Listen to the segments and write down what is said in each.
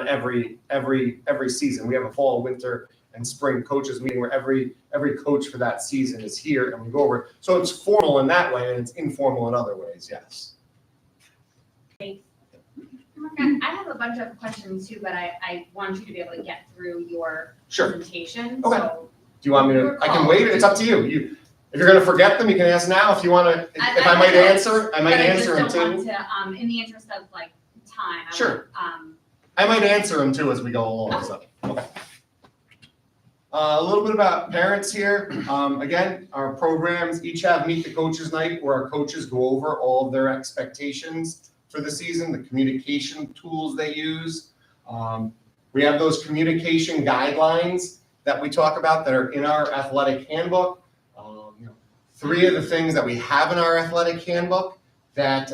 on every season. We have a fall, winter, and spring coaches meeting where every coach for that season is here, and we go over it. So it's formal in that way, and it's informal in other ways. Yes. I have a bunch of questions too, but I want you to be able to get through your presentation. Okay. So do you want me to? I can wait. It's up to you. If you're going to forget them, you can ask now. If you want to, if I might answer, I might answer them too. Want to, in the interest of like time. Sure. I might answer them too as we go along. So, okay. A little bit about parents here. Again, our programs each have Meet the Coaches Night where our coaches go over all of their expectations for the season, the communication tools they use. We have those communication guidelines that we talk about that are in our athletic handbook. 3 of the things that we have in our athletic handbook that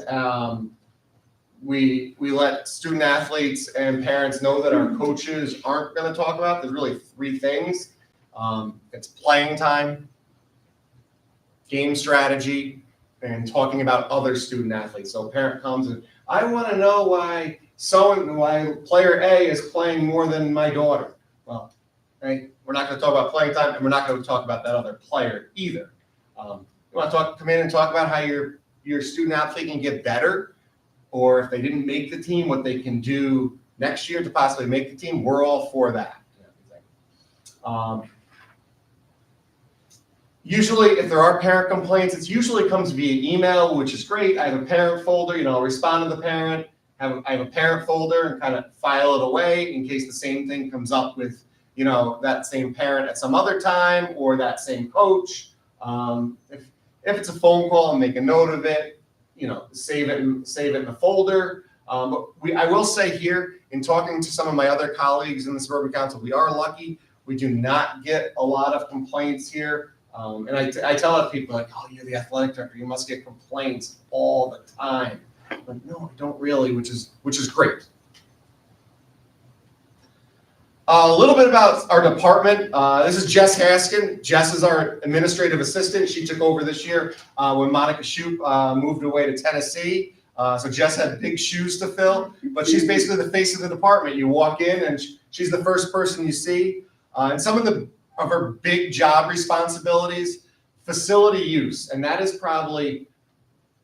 we let student athletes and parents know that our coaches aren't going to talk about. There's really 3 things. It's playing time, game strategy, and talking about other student athletes. So a parent comes and, I want to know why player A is playing more than my daughter. Well, right, we're not going to talk about playing time, and we're not going to talk about that other player either. You want to come in and talk about how your student athlete can get better, or if they didn't make the team, what they can do next year to possibly make the team. We're all for that. Usually, if there are parent complaints, it usually comes via email, which is great. I have a parent folder, I'll respond to the parent. I have a parent folder and kind of file it away in case the same thing comes up with, that same parent at some other time or that same coach. If it's a phone call, I'll make a note of it, save it in the folder. But I will say here, in talking to some of my other colleagues in the Suburban Council, we are lucky. We do not get a lot of complaints here. And I tell other people, like, oh, you're the athletic director, you must get complaints all the time. But no, I don't really, which is great. A little bit about our department. This is Jess Haskin. Jess is our administrative assistant. She took over this year when Monica Shoup moved away to Tennessee. So Jess had big shoes to fill, but she's basically the face of the department. You walk in and she's the first person you see. And some of her big job responsibilities, facility use, and that is probably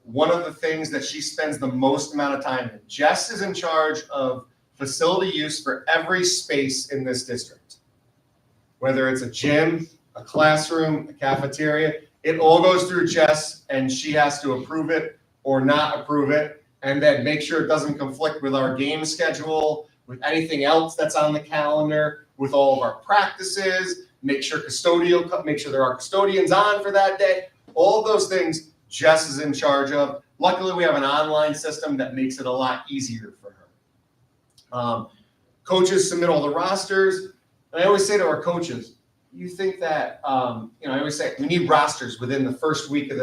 one of the things that she spends the most amount of time in. Jess is in charge of facility use for every space in this district. Whether it's a gym, a classroom, a cafeteria, it all goes through Jess, and she has to approve it or not approve it, and then make sure it doesn't conflict with our game schedule, with anything else that's on the calendar, with all of our practices, make sure there are custodians on for that day. All of those things Jess is in charge of. Luckily, we have an online system that makes it a lot easier for her. Coaches submit all the rosters. And I always say to our coaches, you think that, I always say we need rosters within the first week of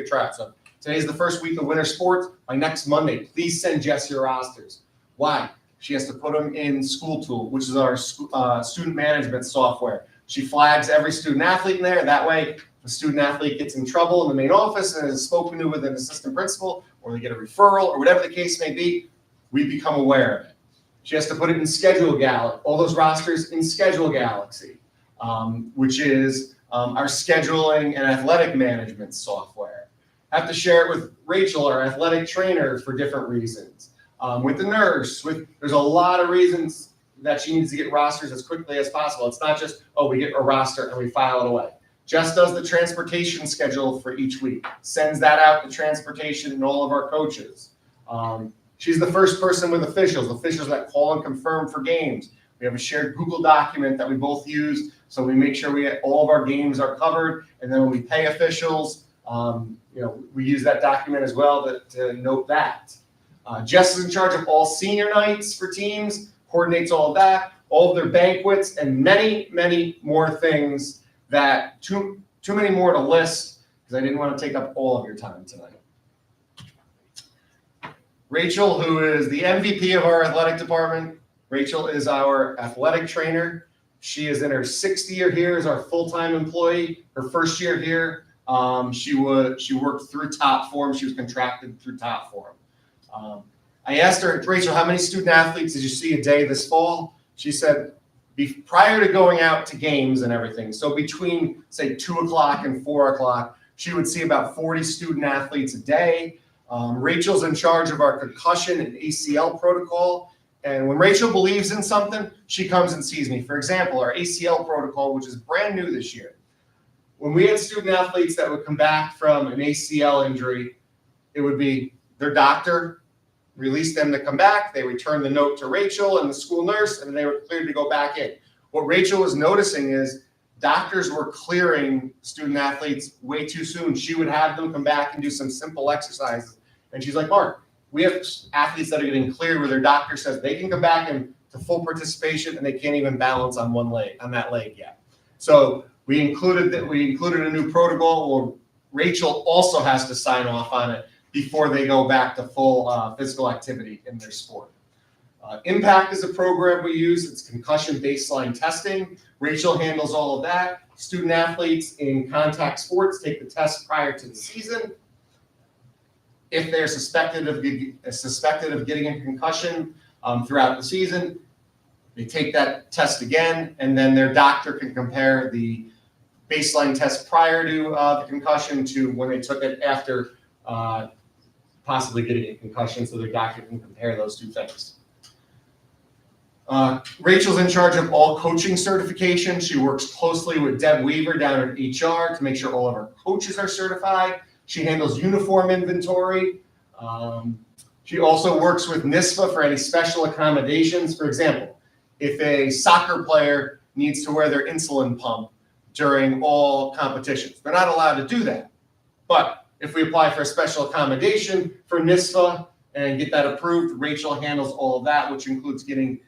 track. So today's the first week of winter sports. By next Monday, please send Jess your rosters. Why? She has to put them in School Tool, which is our student management software. She flags every student athlete in there. That way, if a student athlete gets in trouble in the main office and is spoken to with an assistant principal, or they get a referral, or whatever the case may be, we become aware of it. She has to put it in Schedule Galaxy, all those rosters in Schedule Galaxy, which is our scheduling and athletic management software. I have to share it with Rachel, our athletic trainer, for different reasons. With the nurse, there's a lot of reasons that she needs to get rosters as quickly as possible. It's not just, we get a roster and we file it away. Jess does the transportation schedule for each week, sends that out to transportation and all of our coaches. She's the first person with officials that call and confirm for games. We have a shared Google document that we both use, so we make sure all of our games are covered. And then when we pay officials, we use that document as well to note that. Jess is in charge of all senior nights for teams, coordinates all of that, all of their banquets, and many, many more things that too many more to list because I didn't want to take up all of your time tonight. Rachel, who is the MVP of our athletic department. Rachel is our athletic trainer. She is in her 6th year here as our full-time employee. Her first year here, she worked through Top Form. She was contracted through Top Form. I asked her, Rachel, how many student athletes did you see a day this fall? She said, prior to going out to games and everything, so between, say, 2 o'clock and 4 o'clock, she would see about 40 student athletes a day. Rachel's in charge of our concussion and ACL protocol. And when Rachel believes in something, she comes and sees me. For example, our ACL protocol, which is brand new this year. When we had student athletes that would come back from an ACL injury, it would be their doctor released them to come back. They returned the note to Rachel and the school nurse, and they were cleared to go back in. What Rachel was noticing is doctors were clearing student athletes way too soon. She would have them come back and do some simple exercises. And she's like, Mark, we have athletes that are getting cleared where their doctor says they can come back and to full participation and they can't even balance on that leg yet. So we included a new protocol where Rachel also has to sign off on it before they go back to full physical activity in their sport. Impact is a program we use. It's concussion baseline testing. Rachel handles all of that. Student athletes in contact sports take the test prior to the season. If they're suspected of getting a concussion throughout the season, they take that test again, and then their doctor can compare the baseline test prior to the concussion to when they took it after possibly getting a concussion, so their doctor can compare those two things. Rachel's in charge of all coaching certification. She works closely with Deb Weaver down at HR to make sure all of our coaches are certified. She handles uniform inventory. She also works with NISFA for any special accommodations. For example, if a soccer player needs to wear their insulin pump during all competitions, they're not allowed to do that. But if we apply for a special accommodation for NISFA and get that approved, Rachel handles all of that, which includes getting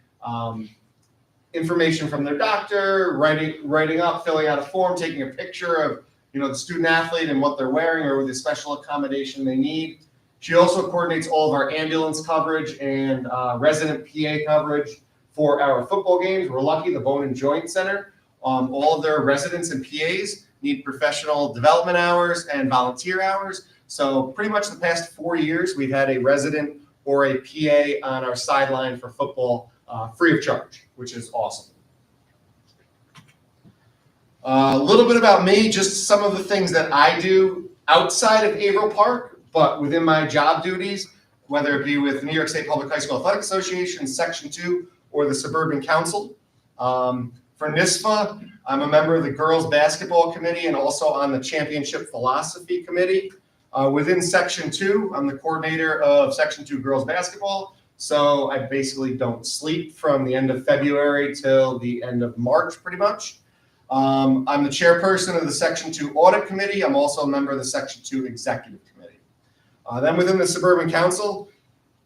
information from their doctor, writing up, filling out a form, taking a picture of the student athlete and what they're wearing or the special accommodation they need. She also coordinates all of our ambulance coverage and resident PA coverage for our football games. We're lucky the Bone and Joint Center, all of their residents and PAs need professional development hours and volunteer hours. So pretty much the past 4 years, we've had a resident or a PA on our sideline for football free of charge, which is awesome. A little bit about me, just some of the things that I do outside of Averill Park, but within my job duties, whether it be with New York State Public High School Athletic Association, Section 2, or the Suburban Council. For NISFA, I'm a member of the Girls Basketball Committee and also on the Championship Philosophy Committee. Within Section 2, I'm the coordinator of Section 2 Girls Basketball, so I basically don't sleep from the end of February till the end of March, pretty much. I'm the chairperson of the Section 2 Audit Committee. I'm also a member of the Section 2 Executive Committee. Then within the Suburban Council,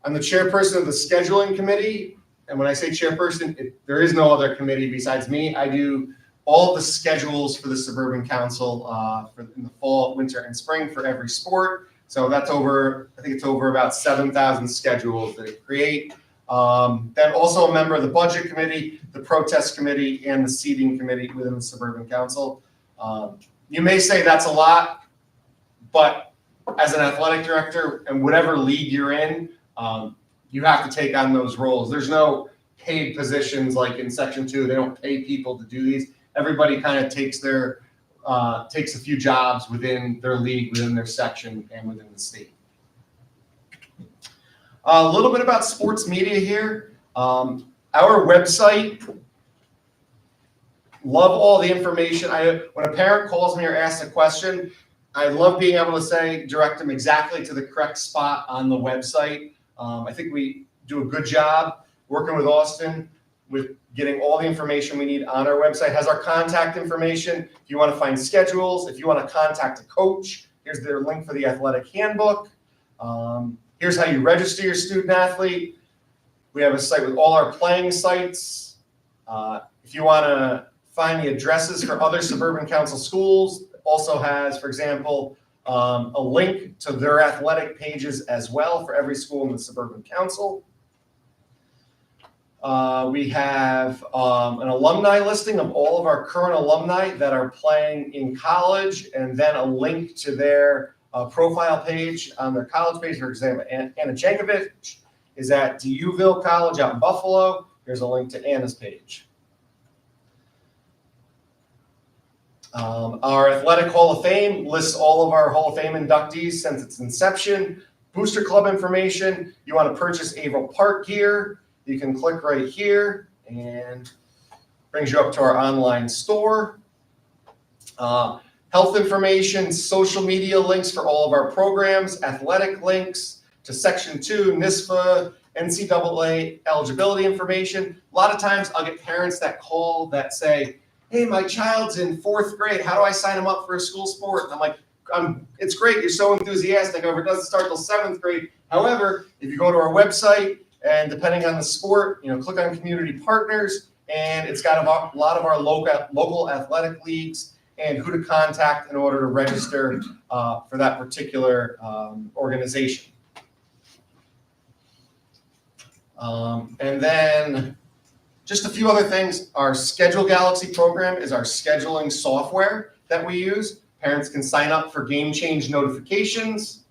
I'm the chairperson of the Scheduling Committee. And when I say chairperson, there is no other committee besides me. I do all the schedules for the Suburban Council in the fall, winter, and spring for every sport. So that's I think it's over about 7,000 schedules that it create. Then also a member of the Budget Committee, the Protest Committee, and the Seating Committee within the Suburban Council. You may say that's a lot, but as an athletic director and whatever league you're in, you have to take on those roles. There's no paid positions like in Section 2. They don't pay people to do these. Everybody kind of takes a few jobs within their league, within their section, and within the state. A little bit about sports media here. Our website, love all the information. When a parent calls me or asks a question, I love being able to direct them exactly to the correct spot on the website. I think we do a good job working with Austin with getting all the information we need on our website. Has our contact information. If you want to find schedules, if you want to contact a coach, here's their link for the athletic handbook. Here's how you register your student athlete. We have a site with all our playing sites. If you want to find the addresses for other Suburban Council schools, it also has, for example, a link to their athletic pages as well for every school in the Suburban Council. We have an alumni listing of all of our current alumni that are playing in college, and then a link to their profile page on their college page. For example, Anna Jankovic is at Averill College out in Buffalo. Here's a link to Anna's page. Our Athletic Hall of Fame lists all of our Hall of Fame inductees since its inception. Booster Club information. You want to purchase Averill Park gear, you can click right here and brings you up to our online store. Health information, social media links for all of our programs, athletic links to Section 2, NISFA, NCAA eligibility information. A lot of times I'll get parents that call that say, hey, my child's in 4th grade. How do I sign him up for a school sport? And I'm like, it's great. You're so enthusiastic. However, it doesn't start till 7th grade. However, if you go to our website and depending on the sport, click on community partners, and it's got a lot of our local athletic leagues and who to contact in order to register for that particular organization. And then just a few other things. Our Schedule Galaxy program is our scheduling software that we use. Parents can sign up for game change notifications.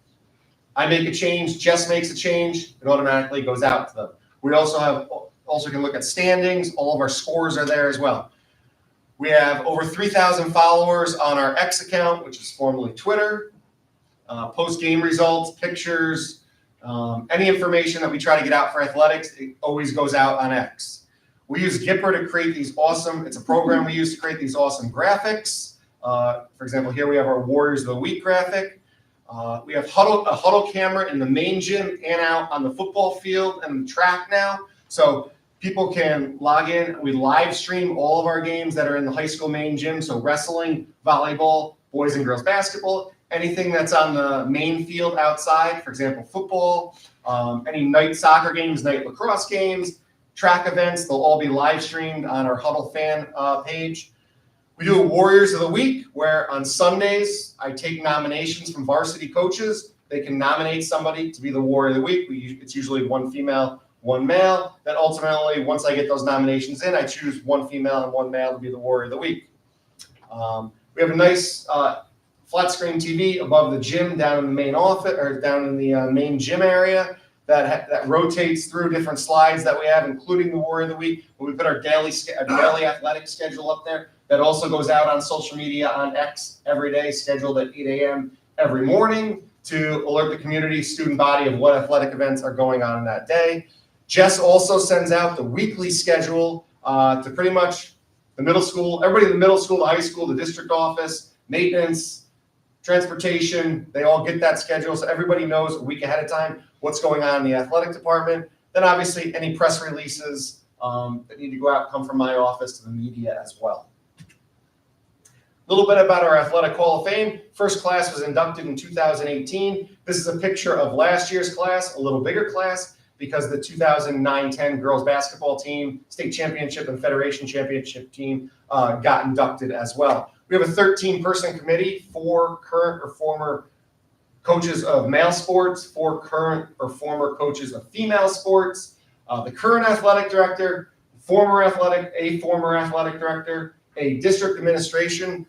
I make a change, Jess makes a change, it automatically goes out to them. We also can look at standings. All of our scores are there as well. We have over 3,000 followers on our X account, which is formerly Twitter. Post-game results, pictures, any information that we try to get out for athletics, it always goes out on X. We use Gipper to create these awesome, it's a program we use to create these awesome graphics. For example, here we have our Warriors of the Week graphic. We have a huddle camera in the main gym and out on the football field and the track now. So people can log in. We live stream all of our games that are in the high school main gym. So wrestling, volleyball, boys and girls basketball, anything that's on the main field outside, for example, football, any night soccer games, night lacrosse games, track events, they'll all be live streamed on our Huddle fan page. We do a Warriors of the Week where on Sundays, I take nominations from varsity coaches. They can nominate somebody to be the Warrior of the Week. It's usually one female, one male. Then ultimately, once I get those nominations in, I choose one female and one male to be the Warrior of the Week. We have a nice flat screen TV above the gym down in the main office or down in the main gym area that rotates through different slides that we have, including the Warrior of the Week. We put our daily athletic schedule up there. That also goes out on social media on X every day, scheduled at 8 a.m. every morning to alert the community student body of what athletic events are going on in that day. Jess also sends out the weekly schedule to pretty much the middle school, everybody in the middle school, the high school, the district office, maintenance, transportation, they all get that schedule. So everybody knows a week ahead of time what's going on in the athletic department. Then obviously any press releases that need to go out come from my office to the media as well. A little bit about our Athletic Hall of Fame. First class was inducted in 2018. This is a picture of last year's class, a little bigger class, because the 2009-10 girls basketball team, state championship and federation championship team got inducted as well. We have a 13-person committee, 4 current or former coaches of male sports, 4 current or former coaches of female sports, the current athletic director, a former athletic director, a district administrator,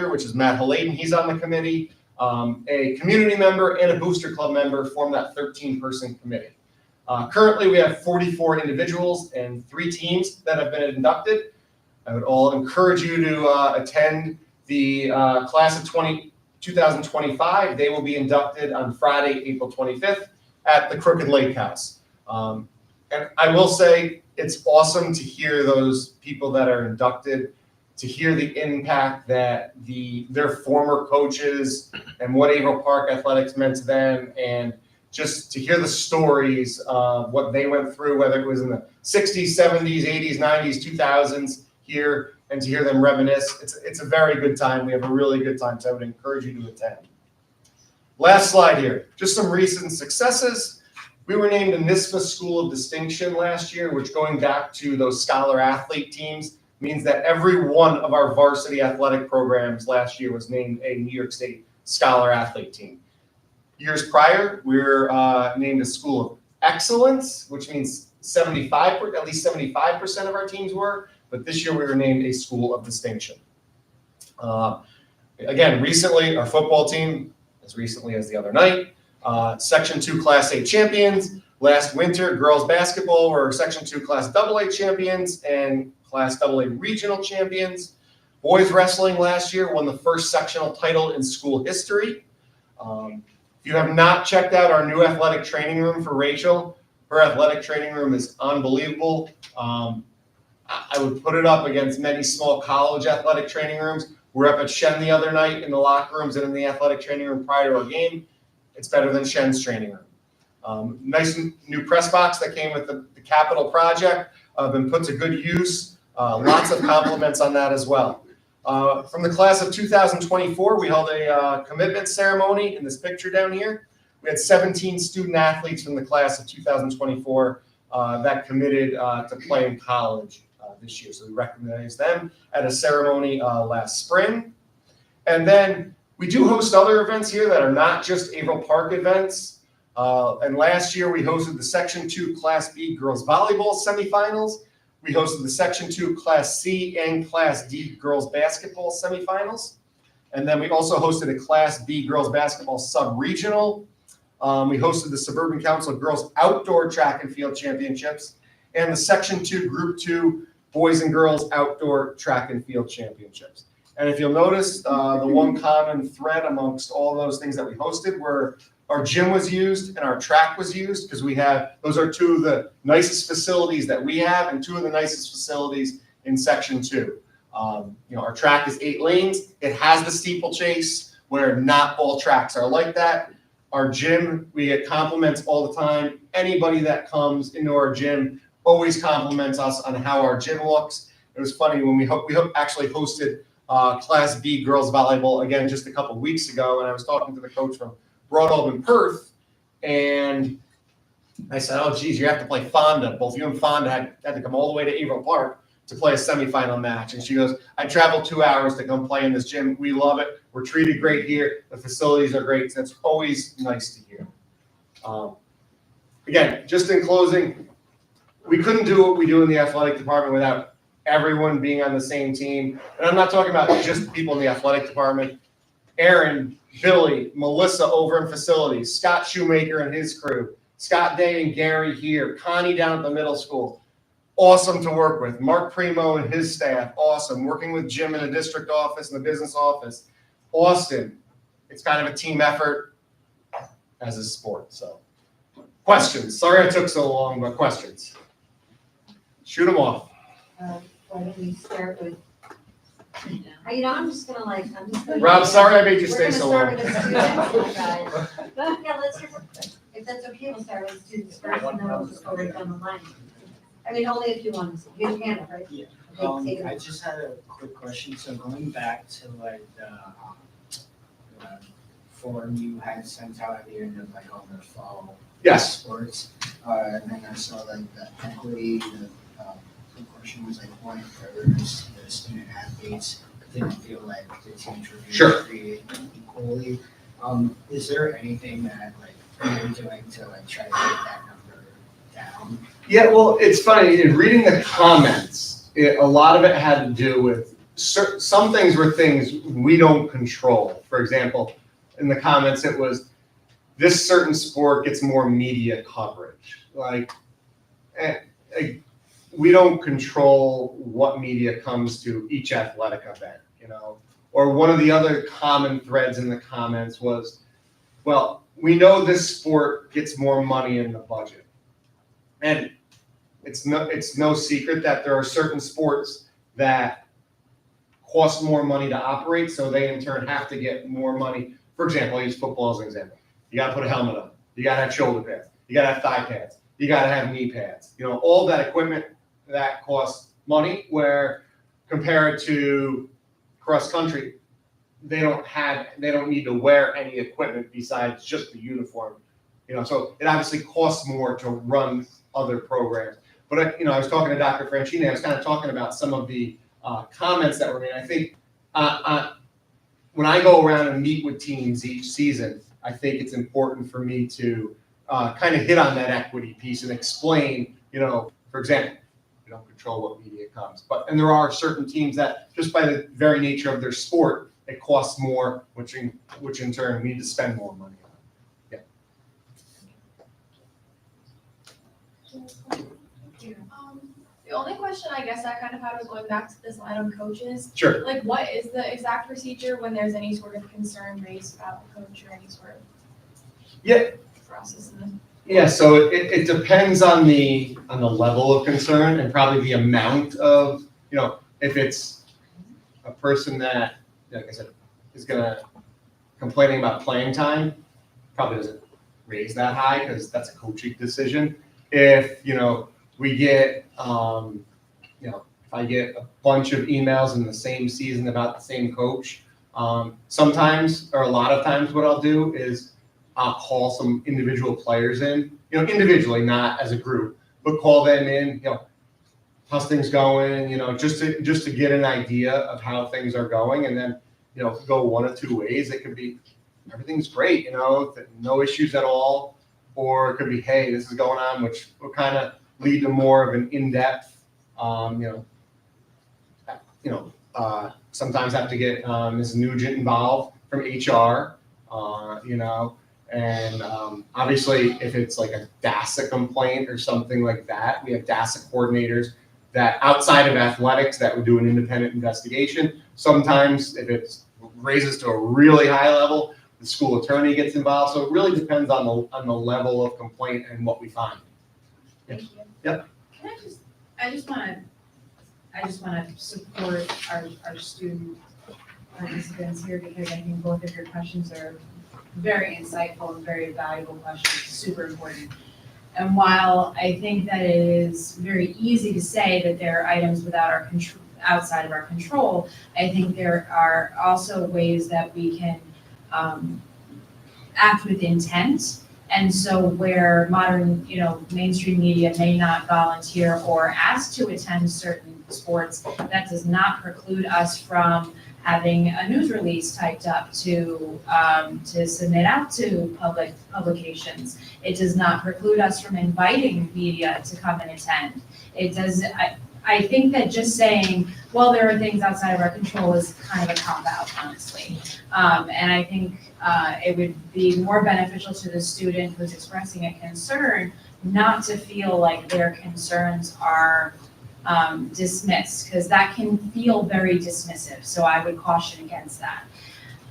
which is Matt Halladen, he's on the committee, a community member and a booster club member form that 13-person committee. Currently, we have 44 individuals and 3 teams that have been inducted. I would all encourage you to attend the class of 2025. They will be inducted on Friday, April 25th at the Crooked Lake House. And I will say it's awesome to hear those people that are inducted, to hear the impact that their former coaches and what Averill Park Athletics meant to them, and just to hear the stories of what they went through, whether it was in the 60s, 70s, 80s, 90s, 2000s here, and to hear them reminisce. It's a very good time. We have a really good time, so I would encourage you to attend. Last slide here, just some recent successes. We were named a NISFA School of Distinction last year, which going back to those scholar athlete teams means that every one of our varsity athletic programs last year was named a New York State Scholar Athlete team. Years prior, we were named a School of Excellence, which means at least 75% of our teams were, but this year we were named a School of Distinction. Again, recently, our football team, as recently as the other night, Section 2 Class A champions. Last winter, girls basketball were Section 2 Class AA champions and Class AA regional champions. Boys wrestling last year won the first sectional title in school history. If you have not checked out our new athletic training room for Rachel, her athletic training room is unbelievable. I would put it up against many small college athletic training rooms. We were up at Shen the other night in the locker rooms and in the athletic training room prior to our game. It's better than Shen's training room. Nice new press box that came with the capital project, been put to good use. Lots of compliments on that as well. From the class of 2024, we held a commitment ceremony in this picture down here. We had 17 student athletes from the class of 2024 that committed to play in college this year. So we recognized them at a ceremony last spring. And then we do host other events here that are not just Averill Park events. And last year we hosted the Section 2 Class B girls volleyball semifinals. We hosted the Section 2 Class C and Class D girls basketball semifinals. And then we also hosted a Class B girls basketball sub-regional. We hosted the Suburban Council Girls Outdoor Track and Field Championships and the Section 2 Group 2 Boys and Girls Outdoor Track and Field Championships. And if you'll notice, the one common thread amongst all those things that we hosted were our gym was used and our track was used, because those are two of the nicest facilities that we have and two of the nicest facilities in Section 2. Our track is 8 lanes. It has the steeplechase, where not all tracks are like that. Our gym, we get compliments all the time. Anybody that comes into our gym always compliments us on how our gym looks. It was funny when we actually hosted Class B girls volleyball again just a couple weeks ago, and I was talking to the coach from Broadalb and Perth, and I said, "Oh, geez, you have to play Fonda. Both you and Fonda had to come all the way to Averill Park to play a semifinal match." And she goes, "I traveled 2 hours to come play in this gym. We love it. We're treated great here. The facilities are great." So it's always nice to hear. Again, just in closing, we couldn't do what we do in the athletic department without everyone being on the same team. And I'm not talking about just people in the athletic department. Aaron, Billy, Melissa over in facilities, Scott Shoemaker and his crew, Scott Day and Gary here, Connie down at the middle school. Awesome to work with. Mark Primo and his staff, awesome. Working with Jim in the district office and the business office. Austin, it's kind of a team effort as a sport. So, questions. Sorry I took so long, but questions. Shoot them off. Why don't we start with, I'm just gonna Rob, sorry I made you stay so long. We're gonna start with the students. Yeah, let's hear, if that's okay, we'll start with students first, and then we'll just go right down the line. I mean, only if you want to, you can, right? Yeah. Okay, take it. I just had a quick question. So going back to the form you had sent out at the end of all the fall Yes. sports, and then I saw the equity, the question was 1/3 the student athletes didn't feel like the teams were being treated equally. Is there anything that you're doing to try to get that number down? Yeah, well, it's funny. In reading the comments, a lot of it had to do with some things were things we don't control. For example, in the comments, it was this certain sport gets more media coverage. We don't control what media comes to each athletic event, Or one of the other common threads in the comments was, well, we know this sport gets more money in the budget. And it's no secret that there are certain sports that cost more money to operate, so they in turn have to get more money. For example, I'll use football as an example. You got to put a helmet on. You got to have shoulder pads. You got to have thigh pads. You got to have knee pads. All that equipment that costs money, where compared to cross country, they don't need to wear any equipment besides just the uniform. So it obviously costs more to run other programs. But I was talking to Dr. Franchini. I was kind of talking about some of the comments that were made. I think when I go around and meet with teams each season, I think it's important for me to kind of hit on that equity piece and explain, for example, we don't control what media comes. And there are certain teams that, just by the very nature of their sport, it costs more, which in turn we need to spend more money on. Yeah. The only question I guess I kind of had was going back to this line on coaches. Sure. Like, what is the exact procedure when there's any sort of concern raised about a coach or any sort of process in this? Yeah, so it depends on the level of concern and probably the amount of, if it's a person that, like I said, is complaining about playing time, probably doesn't raise that high because that's a coaching decision. If, we get, if I get a bunch of emails in the same season about the same coach, sometimes or a lot of times what I'll do is I'll call some individual players in, individually, not as a group, but call them in, how's things going, just to get an idea of how things are going. And then, go one of two ways. It could be everything's great, no issues at all. Or it could be, hey, this is going on, which will kind of lead to more of an in-depth, sometimes have to get Ms. Nugent involved from HR, and obviously if it's like a DASA complaint or something like that, we have DASA coordinators that outside of athletics that would do an independent investigation. Sometimes if it raises to a really high level, the school attorney gets involved. So it really depends on the level of complaint and what we find. Thank you. Yep. I just want to support our student participants here because I think both of your questions are very insightful and very valuable questions, super important. And while I think that it is very easy to say that there are items without our control, outside of our control, I think there are also ways that we can act with intent. And so where modern, mainstream media may not volunteer or ask to attend certain sports, that does not preclude us from having a news release typed up to submit out to publications. It does not preclude us from inviting media to come and attend. It does. I think that just saying, well, there are things outside of our control is kind of a cop-out, honestly. And I think it would be more beneficial to the student who's expressing a concern not to feel like their concerns are dismissed, because that can feel very dismissive. So I would caution against that.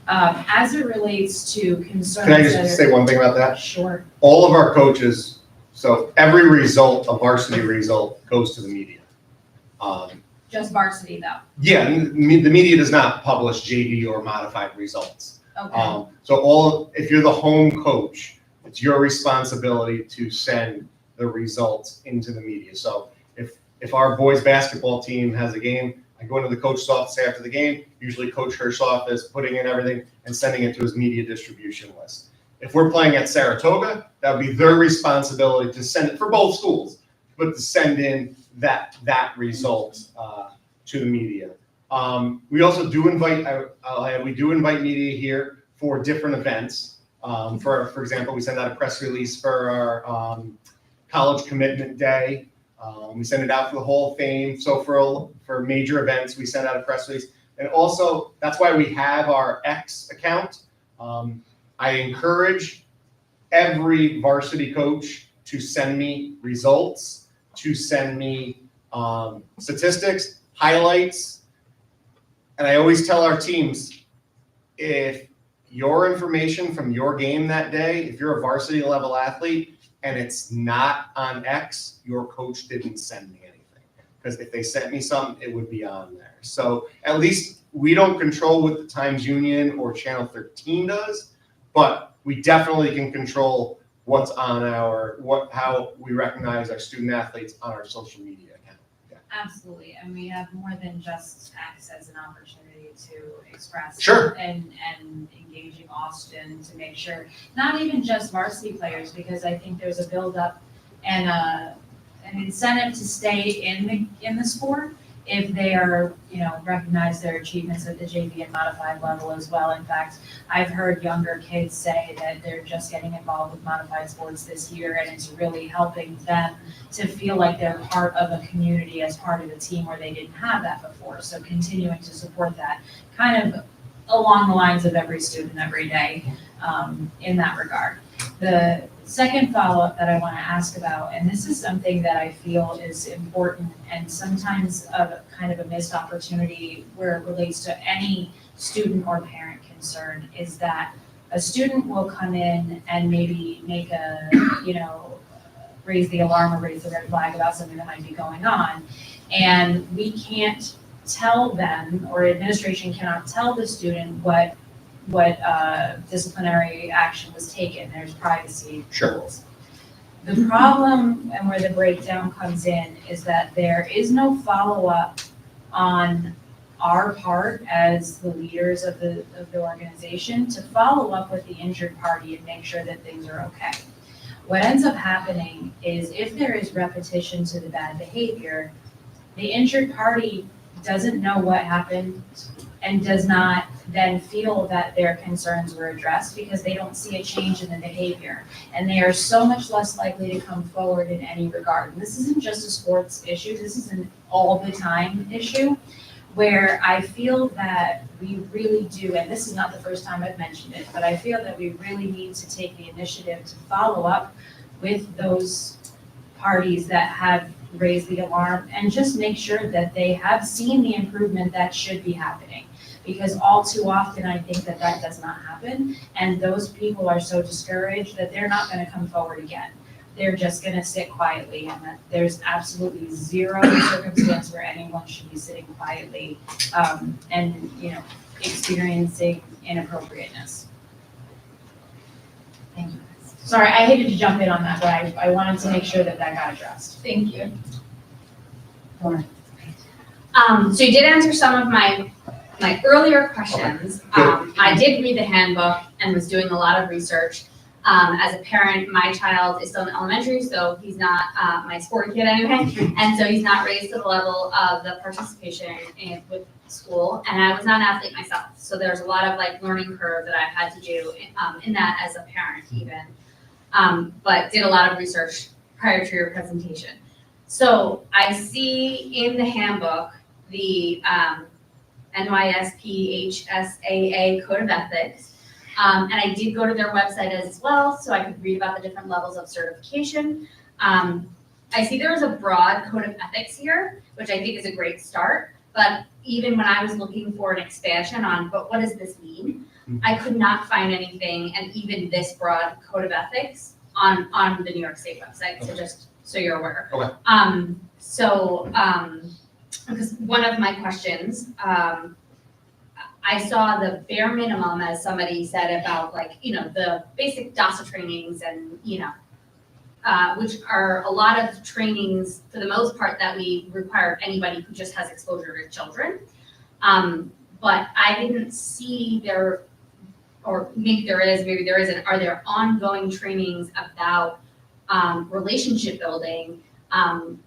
As it relates to concerns. Can I just say one thing about that? Sure. All of our coaches, so every result, a varsity result, goes to the media. Just varsity though. Yeah, the media does not publish JV or modified results. Okay. So if you're the home coach, it's your responsibility to send the results into the media. So if our boys basketball team has a game, I go into the coach's office after the game, usually Coach Hirsch's office, putting in everything and sending it to his media distribution list. If we're playing at Saratoga, that would be their responsibility to send it for both schools, but to send in that result to the media. We also do invite, we do invite media here for different events. For example, we send out a press release for our college commitment day. We send it out for the Hall of Fame. So for major events, we send out a press release. And also, that's why we have our X account. I encourage every varsity coach to send me results, to send me statistics, highlights. And I always tell our teams, if your information from your game that day, if you're a varsity level athlete and it's not on X, your coach didn't send me anything. Because if they sent me something, it would be on there. So at least we don't control what the Times Union or Channel 13 does, but we definitely can control what's on how we recognize our student athletes on our social media account. Yeah. Absolutely, and we have more than just X as an opportunity to express. Sure. And engaging Austin to make sure, not even just varsity players, because I think there's a buildup and an incentive to stay in the sport if they are, recognize their achievements at the JV and modified level as well. In fact, I've heard younger kids say that they're just getting involved with modified sports this year, and it's really helping them to feel like they're part of a community as part of a team where they didn't have that before. So continuing to support that kind of along the lines of every student every day in that regard. The second follow-up that I want to ask about, and this is something that I feel is important and sometimes a kind of a missed opportunity where it relates to any student or parent concern, is that a student will come in and maybe make a, raise the alarm or raise the red flag about something that might be going on. And we can't tell them, or administration cannot tell the student what disciplinary action was taken. There's privacy rules. The problem and where the breakdown comes in is that there is no follow-up on our part as the leaders of the organization to follow up with the injured party and make sure that things are okay. What ends up happening is if there is repetition to the bad behavior, the injured party doesn't know what happened and does not then feel that their concerns were addressed because they don't see a change in the behavior. And they are so much less likely to come forward in any regard. And this isn't just a sports issue, this is an all the time issue where I feel that we really do, and this is not the first time I've mentioned it, but I feel that we really need to take the initiative to follow up with those parties that have raised the alarm and just make sure that they have seen the improvement that should be happening. Because all too often, I think that that does not happen, and those people are so discouraged that they're not gonna come forward again. They're just gonna sit quietly, and that there's absolutely zero circumstance where anyone should be sitting quietly, and, experiencing inappropriateness. Thank you. Sorry, I hated to jump in on that, but I wanted to make sure that that got addressed. Thank you. Lauren. So you did answer some of my earlier questions. I did read the handbook and was doing a lot of research. As a parent, my child is still in elementary, so he's not my sporty kid anyway, and so he's not raised to the level of the participation with school. And I was not an athlete myself, so there's a lot of learning curve that I've had to do in that as a parent even. But did a lot of research prior to your presentation. So I see in the handbook the NYSPHSAA Code of Ethics. And I did go to their website as well, so I could read about the different levels of certification. I see there is a broad code of ethics here, which I think is a great start. But even when I was looking for an expansion on, but what does this mean? I could not find anything, and even this broad code of ethics on the New York State website. Okay. So just so you're aware. Okay. Because one of my questions, I saw the bare minimum, as somebody said, about the basic DASA trainings and, which are a lot of trainings for the most part that we require anybody who just has exposure to children. But I didn't see there, or maybe there is, maybe there isn't, are there ongoing trainings about relationship building,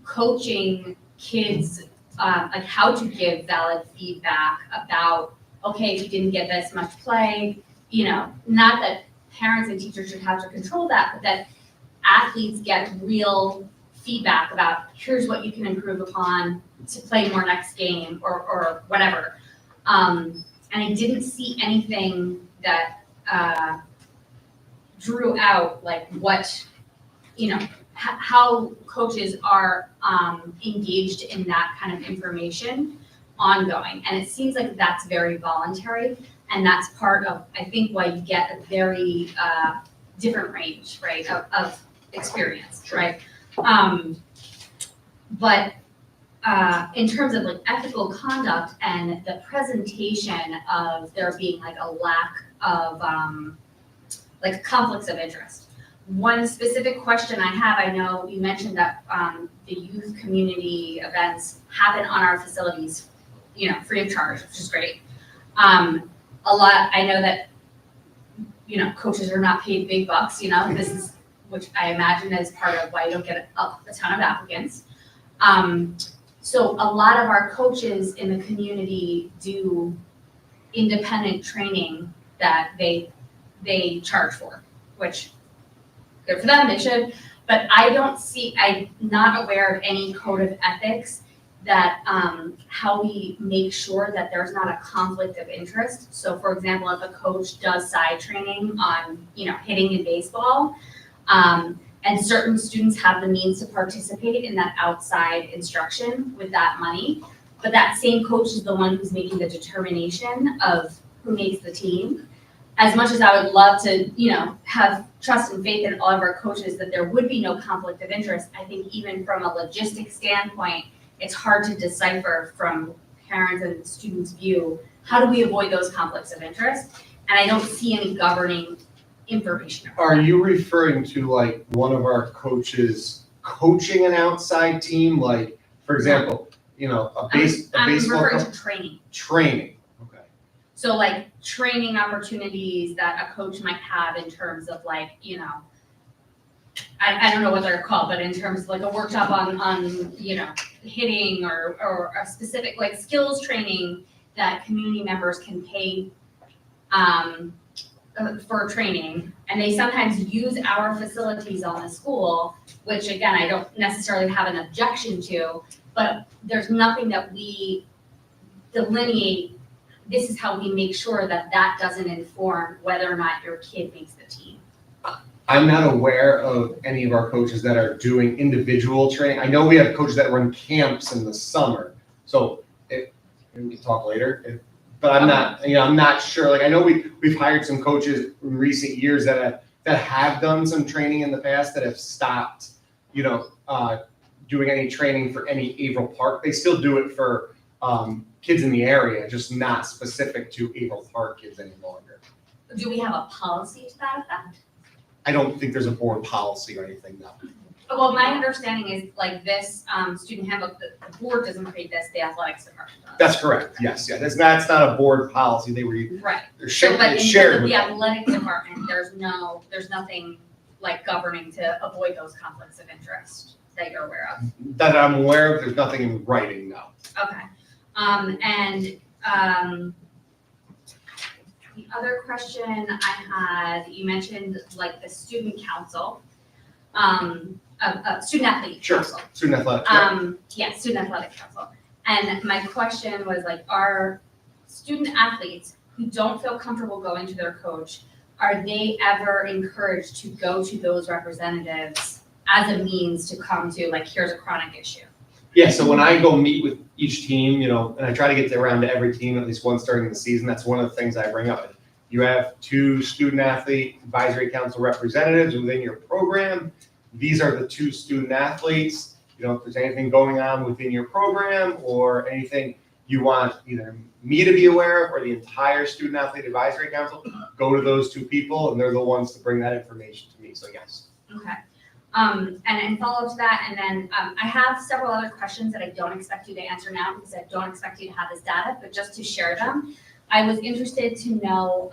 coaching kids, how to give valid feedback about, okay, if you didn't get this much play, not that parents and teachers should have to control that, but that athletes get real feedback about here's what you can improve upon to play more next game or whatever. And I didn't see anything that drew out what, how coaches are engaged in that kind of information ongoing. And it seems like that's very voluntary, and that's part of, I think, why you get a very different range, right, of experience, right? But in terms of ethical conduct and the presentation of there being a lack of conflicts of interest. One specific question I have, I know you mentioned that the youth community events happen on our facilities, free of charge, which is great. I know that, coaches are not paid big bucks, this is, which I imagine is part of why you don't get a ton of applicants. So a lot of our coaches in the community do independent training that they charge for, which good for them, they should. But I'm not aware of any code of ethics that, how we make sure that there's not a conflict of interest. So for example, if a coach does side training on, hitting in baseball, and certain students have the means to participate in that outside instruction with that money, but that same coach is the one who's making the determination of who makes the team. As much as I would love to, have trust and faith in all of our coaches that there would be no conflict of interest, I think even from a logistic standpoint, it's hard to decipher from parents and students' view, how do we avoid those conflicts of interest? And I don't see any governing information. Are you referring to like one of our coaches coaching an outside team? Like, for example, a baseball I'm referring coach? to training. Training, okay. So like training opportunities that a coach might have in terms of like, I don't know what they're called, but in terms of like a workshop on hitting or a specific like skills training that community members can pay for training. And they sometimes use our facilities on the school, which again, I don't necessarily have an objection to, but there's nothing that we delineate. This is how we make sure that that doesn't inform whether or not your kid makes the team. I'm not aware of any of our coaches that are doing individual training. I know we have coaches that run camps in the summer, so we can talk later. But I'm not, I'm not sure. Like I know we've hired some coaches in recent years that have done some training in the past that have stopped, doing any training for any Averill Park. They still do it for kids in the area, just not specific to Averill Park kids any longer. Do we have a policy to that effect? I don't think there's a board policy or anything, no. Well, my understanding is like this student handbook, the board doesn't create this, the athletics department does. That's correct, yes, yeah. That's not a board policy. Right. They're So, but in shared terms of with the them. athletic department, there's nothing like governing to avoid those conflicts of interest that you're aware of. That I'm aware of, there's nothing in writing, no. Okay. The other question I had, you mentioned like the student council, student athlete Sure, council. student athletic. Yeah. Student athletic council. And my question was like, are student athletes who don't feel comfortable going to their coach, are they ever encouraged to go to those representatives as a means to come to like, here's a chronic issue? Yeah, so when I go meet with each team, and I try to get around to every team at least once during the season, that's one of the things I bring up. You have 2 student athlete advisory council representatives within your program. These are the 2 student athletes. If there's anything going on within your program or anything you want either me to be aware of or the entire student athlete advisory council, go to those 2 people and they're the ones to bring that information to me, so yes. Okay. And follow up to that, and then I have several other questions that I don't expect you to answer now because I don't expect you to have this data, but just to share them. I was interested to know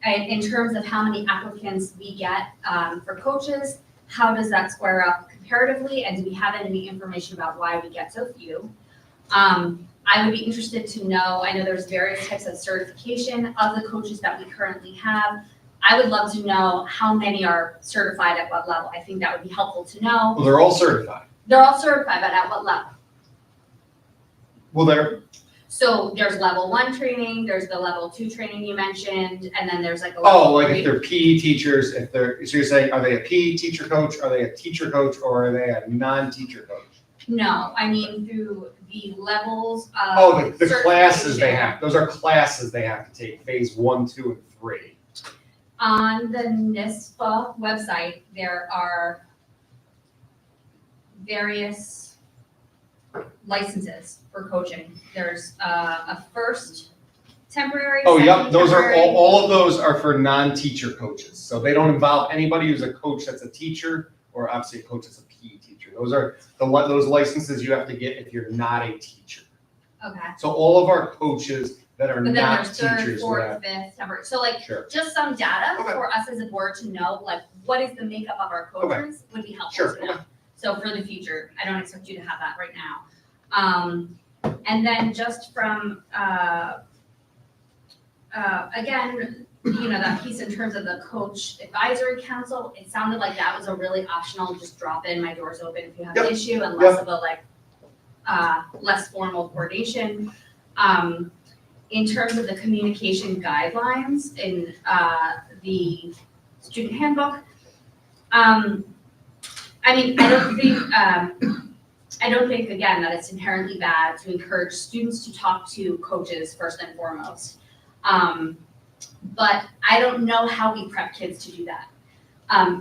in terms of how many applicants we get for coaches, how does that square up comparatively, and do we have any information about why we get so few? I would be interested to know, I know there's various types of certification of the coaches that we currently have. I would love to know how many are certified at what level. I think that would be helpful to know. Well, they're all certified. They're all certified, but at what level? Well, So there's level 1 training, there's the level 2 training you mentioned, and then there's like a level like 3. if they're PE teachers, so you're saying, are they a PE teacher coach, are they a teacher coach, or are they a non-teacher coach? No, I mean through the levels of The classes they certification. have, those are classes they have to take, phase 1, 2, and 3. On the NISPA website, there are various licenses for coaching. There's a first temporary. Oh, yep, second those are, temporary. all of those are for non-teacher coaches. So they don't involve anybody who's a coach that's a teacher, or obviously a coach that's a PE teacher. Those are those licenses you have to get if you're not a teacher. Okay. So all of our coaches that are But then not there's third, teachers would have, fourth, fifth, temporary. So like sure. just some data Okay. for us as a board to know, like what is the makeup of our coaches would be helpful Sure, to know. So for the future, I don't expect you to have that right now. And then just from, again, that piece in terms of the coach advisory council, it sounded like that was a really optional, just drop in, my door's open if you have an Yep, issue, and less of a like, less formal coordination. In terms of the communication guidelines in the student handbook, I mean, I don't think, again, that it's inherently bad to encourage students to talk to coaches first and foremost. But I don't know how we prep kids to do that.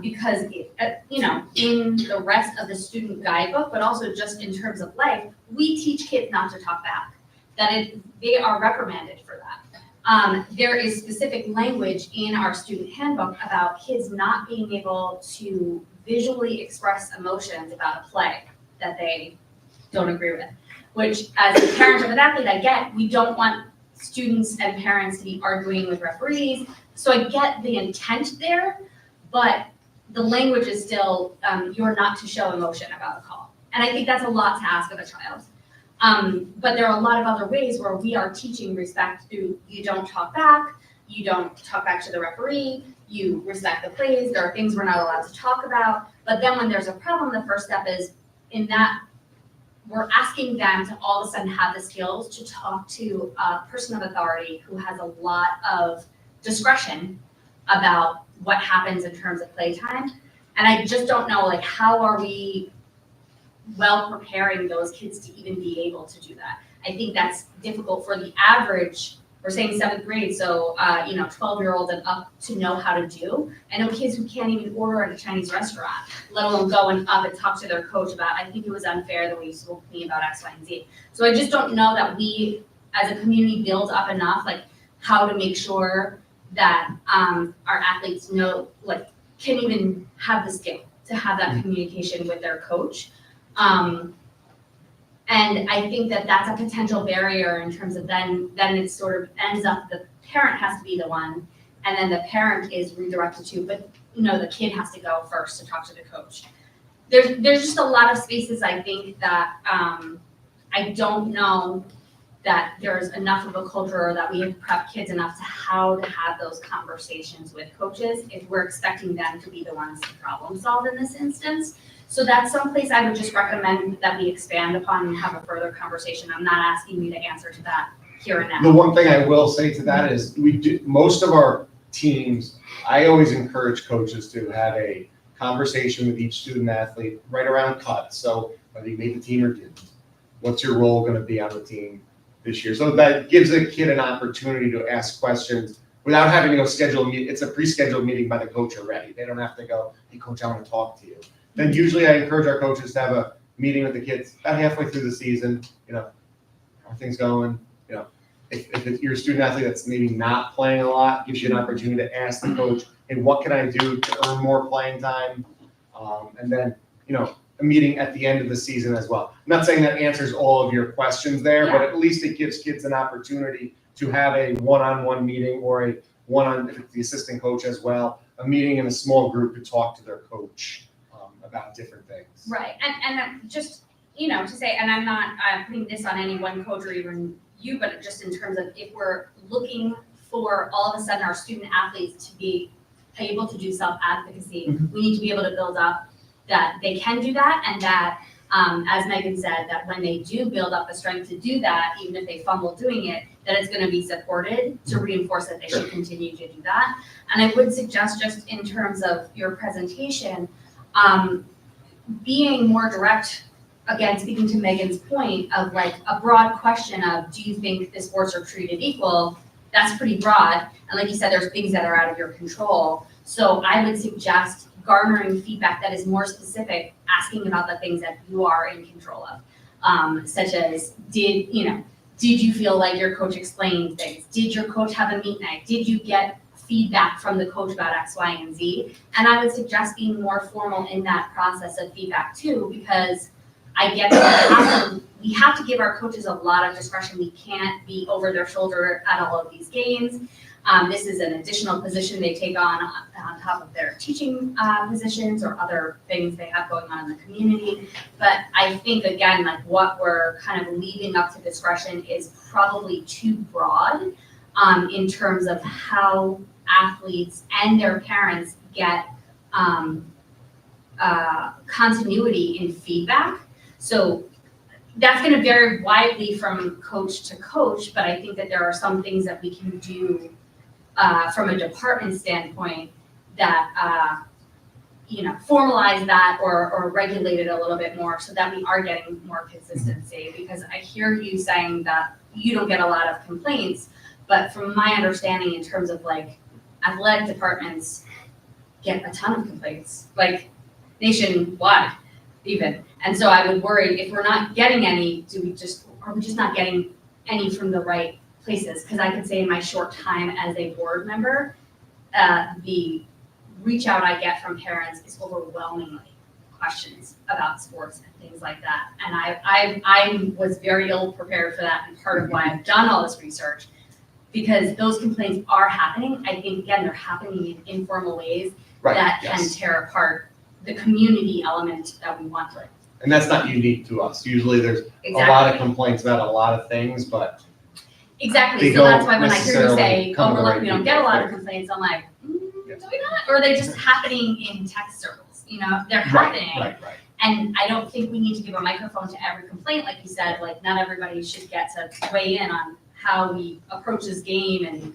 Because, you know, in the rest of the student guidebook, but also just in terms of life, we teach kids not to talk back, they are reprimanded for that. There is specific language in our student handbook about kids not being able to visually express emotions about a play that they don't agree with, which as a parent of an athlete, I get, we don't want students and parents to be arguing with referees. So I get the intent there, but the language is still, you're not to show emotion about a call. And I think that's a lot to ask of a child. But there are a lot of other ways where we are teaching respect through, you don't talk back, you don't talk back to the referee, you respect the plays, there are things we're not allowed to talk about. But then when there's a problem, the first step is in that we're asking them to all of a sudden have the skills to talk to a person of authority who has a lot of discretion about what happens in terms of playtime. And I just don't know, like, how are we well preparing those kids to even be able to do that? I think that's difficult for the average, we're saying 7th grade, so, 12-year-olds and up to know how to do. I know kids who can't even order at a Chinese restaurant, let alone go and up and talk to their coach about, I think it was unfair the way you spoke to me about X, Y, and Z. So I just don't know that we, as a community, build up enough, like, how to make sure that our athletes know, like, can even have the skill to have that communication with their coach. And I think that that's a potential barrier in terms of then it sort of ends up the parent has to be the one, and then the parent is redirected to, but the kid has to go first to talk to the coach. There's just a lot of spaces I think that I don't know that there's enough of a culture or that we have prepped kids enough to how to have those conversations with coaches if we're expecting them to be the ones to problem solve in this instance. So that's someplace I would just recommend that we expand upon and have a further conversation. I'm not asking you to answer to that here and now. The one thing I will say to that is most of our teams, I always encourage coaches to have a conversation with each student athlete right around cut. So whether you made the team or didn't, what's your role going to be on the team this year? So that gives a kid an opportunity to ask questions without having to go schedule a meeting. It's a pre-scheduled meeting by the coach already. They don't have to go, hey coach, I want to talk to you. Then usually I encourage our coaches to have a meeting with the kids about halfway through the season, how are things going? If it's your student athlete that's maybe not playing a lot, gives you an opportunity to ask the coach, hey, what can I do to earn more playing time? And then, a meeting at the end of the season as well. I'm not saying that answers all of your questions there, but at least it gives kids an opportunity to have a one-on-one meeting or a one-on, if it's the assistant coach as well, a meeting in a small group to talk to their coach about different things. Right, and just, to say, and I'm not putting this on any one coach or even you, but just in terms of if we're looking for all of a sudden our student athletes to be able to do self-advocacy, we need to be able to build up that they can do that, and that, as Megan said, that when they do build up the strength to do that, even if they fumble doing it, that it's going to be supported to reinforce that they should continue to do that. And I would suggest, just in terms of your presentation, being more direct, again, speaking to Megan's point of like a broad question of, do you think the sports are treated equal? That's pretty broad. And like you said, there's things that are out of your control. So I would suggest garnering feedback that is more specific, asking about the things that you are in control of, such as, did you feel like your coach explained things? Did your coach have a meet night? Did you get feedback from the coach about X, Y, and Z? And I would suggest being more formal in that process of feedback too, because I get that we have to give our coaches a lot of discretion. We can't be over their shoulder at all of these games. This is an additional position they take on top of their teaching positions or other things they have going on in the community. But I think, again, like what we're kind of leaving up to discretion is probably too broad in terms of how athletes and their parents get continuity in feedback. So that's gonna vary widely from coach to coach, but I think that there are some things that we can do from a department standpoint that, formalize that or regulate it a little bit more so that we are getting more consistency. Because I hear you saying that you don't get a lot of complaints, but from my understanding in terms of like athletic departments get a ton of complaints, like nationwide even. And so I would worry if we're not getting any, are we just not getting any from the right places? Because I could say in my short time as a board member, the reach out I get from parents is overwhelmingly questions about sports and things like that. And I was very ill prepared for that, and part of why I've done all this research, because those complaints are happening. I think, again, they're happening in informal ways that can tear apart the community element that we want to. And that's not unique to us. Usually there's a lot of complaints about a lot of things, but exactly. they So that's don't why when I hear you say, necessarily come to the right we don't people. get a lot of complaints, I'm like, do we not? Or are they just happening in text circles? They're happening. Right. And I don't think we need to give a microphone to every complaint, like you said. Like, not everybody should get to weigh in on how we approach this game, and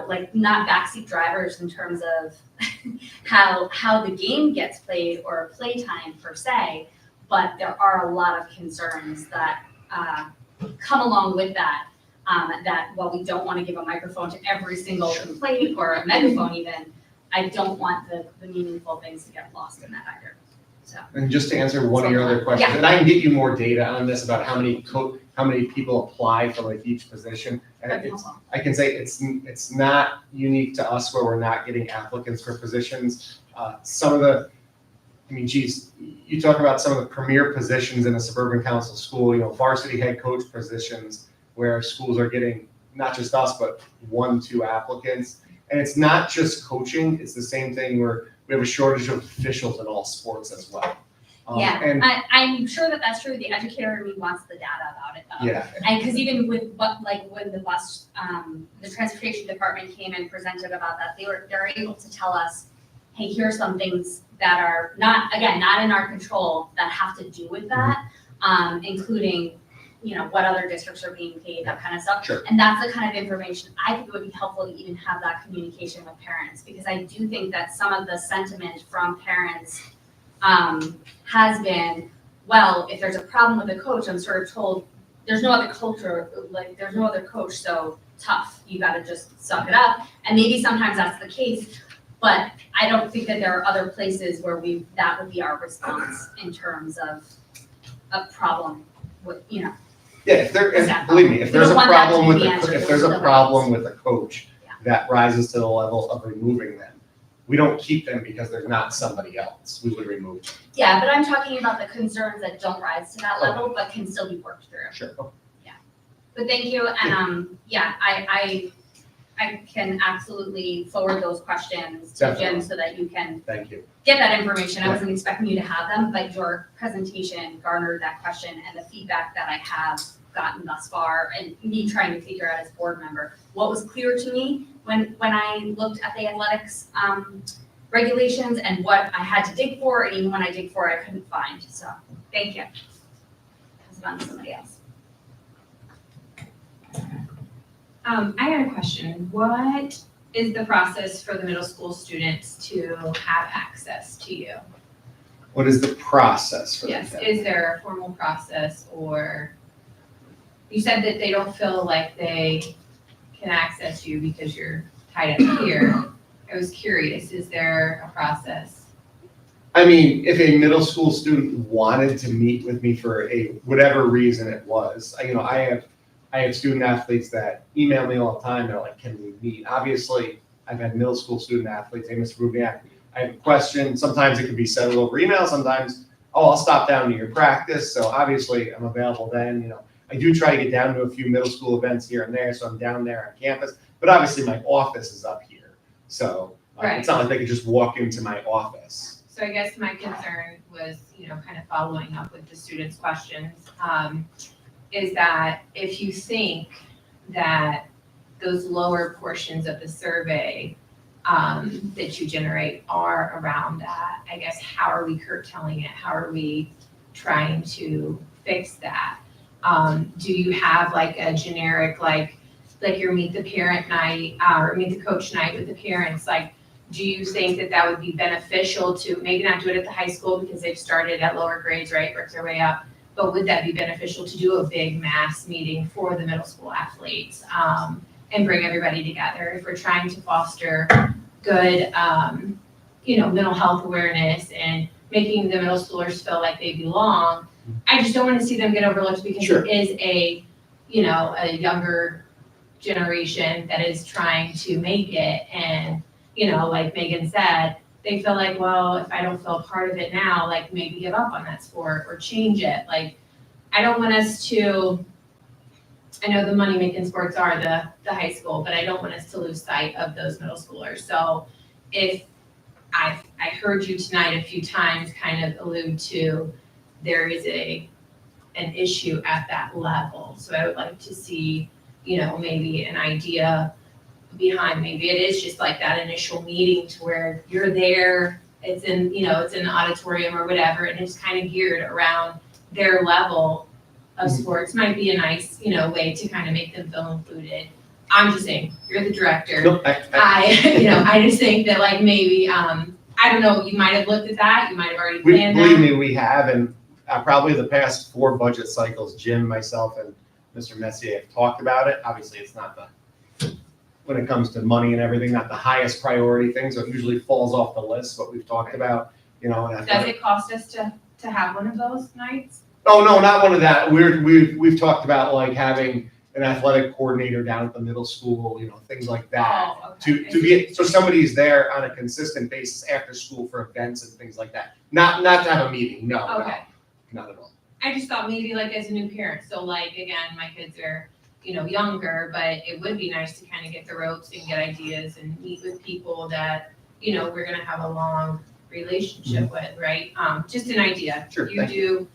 like, not backseat drivers in terms of how the game gets played or playtime per se. But there are a lot of concerns that come along with that. That while we don't want to give a microphone to every single complaint or a megaphone even, I don't want the meaningful things to get lost in that either. So. And just to answer one of your other questions, and I can get you more data on this about how many people apply for like each position. And I can say it's not unique to us where we're not getting applicants for positions. You talk about some of the premier positions in a suburban council school, varsity head coach positions where schools are getting not just us, but 1-2 applicants. And it's not just coaching, it's the same thing where we have a shortage of officials in all sports as well. And I'm sure that that's true. The educator in me wants the data about it though. Yeah. And because even with when the transportation department came and presented about that, they're able to tell us, hey, here's some things that are not in our control that have to do with that, including what other districts are being paid, that kind of stuff. Sure. And that's the kind of information I think it would be helpful to even have that communication with parents, because I do think that some of the sentiment from parents has been, well, if there's a problem with a coach, I'm sort of told there's no other there's no other coach, so tough, you got to just suck it up. And maybe sometimes that's the case, but I don't think that there are other places where that would be our response in terms of a problem with, Yeah, believe me, if there's a problem with a coach that rises to the level of removing them, we don't keep them because there's not somebody else. We would remove them. Yeah, but I'm talking about the concerns that don't rise to that level, but can still be worked through. Sure. Yeah, but thank you, and I can absolutely forward those questions to Jim so that you can Thank you. get that information. I wasn't expecting you to have them, but your presentation garnered that question, and the feedback that I have gotten thus far, and me trying to figure out as board member, what was clear to me when I looked at the athletics regulations and what I had to dig for, and even when I dig for it, I couldn't find. So thank you. Pass it on to somebody else. I got a question. What is the process for the middle school students to have access to you? What is the process for Yes, that? is there a formal process, or you said that they don't feel like they can access you because you're tied up here. I was curious, is there a process? I mean, if a middle school student wanted to meet with me for whatever reason it was, I have student athletes that email me all the time. They're like, can we meet? Obviously, I've had middle school student athletes. Hey, Mr. Rubiak, I have a question. Sometimes it can be settled over email. Sometimes, I'll stop down to your practice. So obviously I'm available then. I do try to get down to a few middle school events here and there. So I'm down there on campus, but obviously my office is up here. So it's not like they could just walk into my office. So I guess my concern was, kind of following up with the students' questions, is that if you think that those lower portions of the survey that you generate are around that, I guess, how are we curtailing it? How are we trying to fix that? Do you have like a generic, like your meet the parent night, or meet the coach night with the parents? Like, do you think that that would be beneficial to maybe not do it at the high school because they've started at lower grades, right, worked their way up? But would that be beneficial to do a big mass meeting for the middle school athletes, and bring everybody together if we're trying to foster good, mental health awareness and making the middle schoolers feel like they belong? I just don't want to see them get overlooked because Sure. it is a younger generation that is trying to make it. And, like Megan said, they feel like, well, if I don't feel a part of it now, like maybe give up on that sport or change it. Like, I don't want us to, I know the money-making sports are the high school, but I don't want us to lose sight of those middle schoolers. So if I heard you tonight a few times kind of allude to there is an issue at that level. So I would like to see, maybe an idea behind, maybe it is just like that initial meeting to where you're there, it's in the auditorium or whatever, and it's kind of geared around their level of sports. Might be a nice, way to kind of make them feel included. I'm just saying, you're the director. Nope, I just think that like maybe, I don't know, you might have looked at that, you might have already planned that. Believe me, we have, and probably the past 4 budget cycles, Jim, myself, and Mr. Messier have talked about it. Obviously, it's not when it comes to money and everything, not the highest priority thing, so it usually falls off the list, what we've talked about, and I Does it cost us to have one of those nights? Oh, no, not one of that. We've talked about like having an athletic coordinator down at the middle school, things like that. Oh, okay. To be, so somebody's there on a consistent basis after school for events and things like that. Not to have a meeting, no, Okay. not at all. I just thought maybe like as a new parent, so like, again, my kids are, younger, but it would be nice to kind of get the ropes and get ideas and meet with people that, we're gonna have a long relationship with, right? Just an idea. Sure, You thank do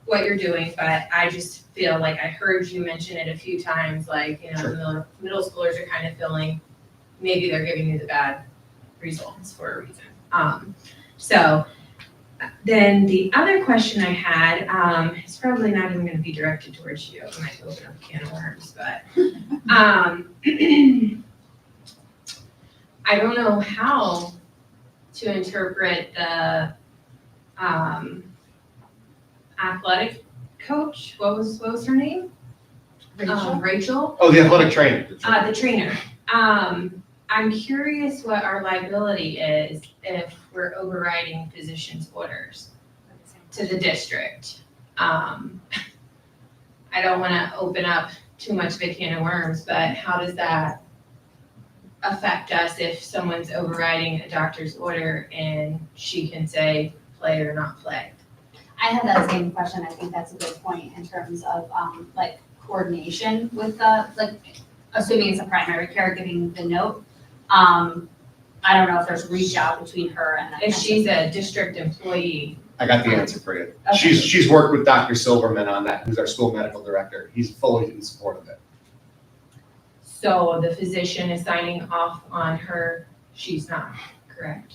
what you're doing, but I just feel like I heard you mention it a few times, like, Sure. the middle schoolers are kind of feeling maybe they're giving you the bad results for a reason. So then the other question I had, it's probably not even gonna be directed towards you, I might open up a can of worms, but, I don't know how to interpret the, athletic coach, what was her name? Rachel? Oh, the athletic trainer. The trainer. I'm curious what our liability is if we're overriding physician's orders to the district. I don't wanna open up too much of a can of worms, but how does that affect us if someone's overriding a doctor's order and she can say play or not play? I have that same question. I think that's a good point in terms of, like coordination with assuming it's a primary care giving the note. I don't know if there's reach out between her and. If she's a district employee. I got the answer for you. Okay. She's worked with Dr. Silverman on that, who's our school medical director. He's fully in support of it. So the physician is signing off on her, she's not, correct?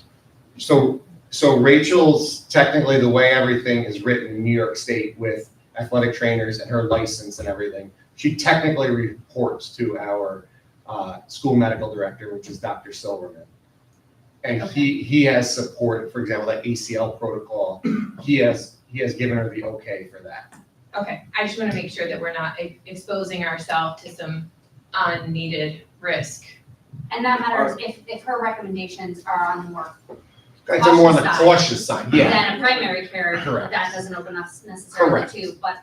So Rachel's, technically the way everything is written in New York State with athletic trainers and her license and everything, she technically reports to our school medical director, which is Dr. Silverman. And he has support, for example, that ACL protocol, he has given her the okay for that. Okay, I just wanna make sure that we're not exposing ourselves to some unneeded risk. And that matters if her recommendations are on the more It's more on the Cautious side. cautious side, yeah. than a primary care, Correct. that doesn't open us necessarily Correct. to, but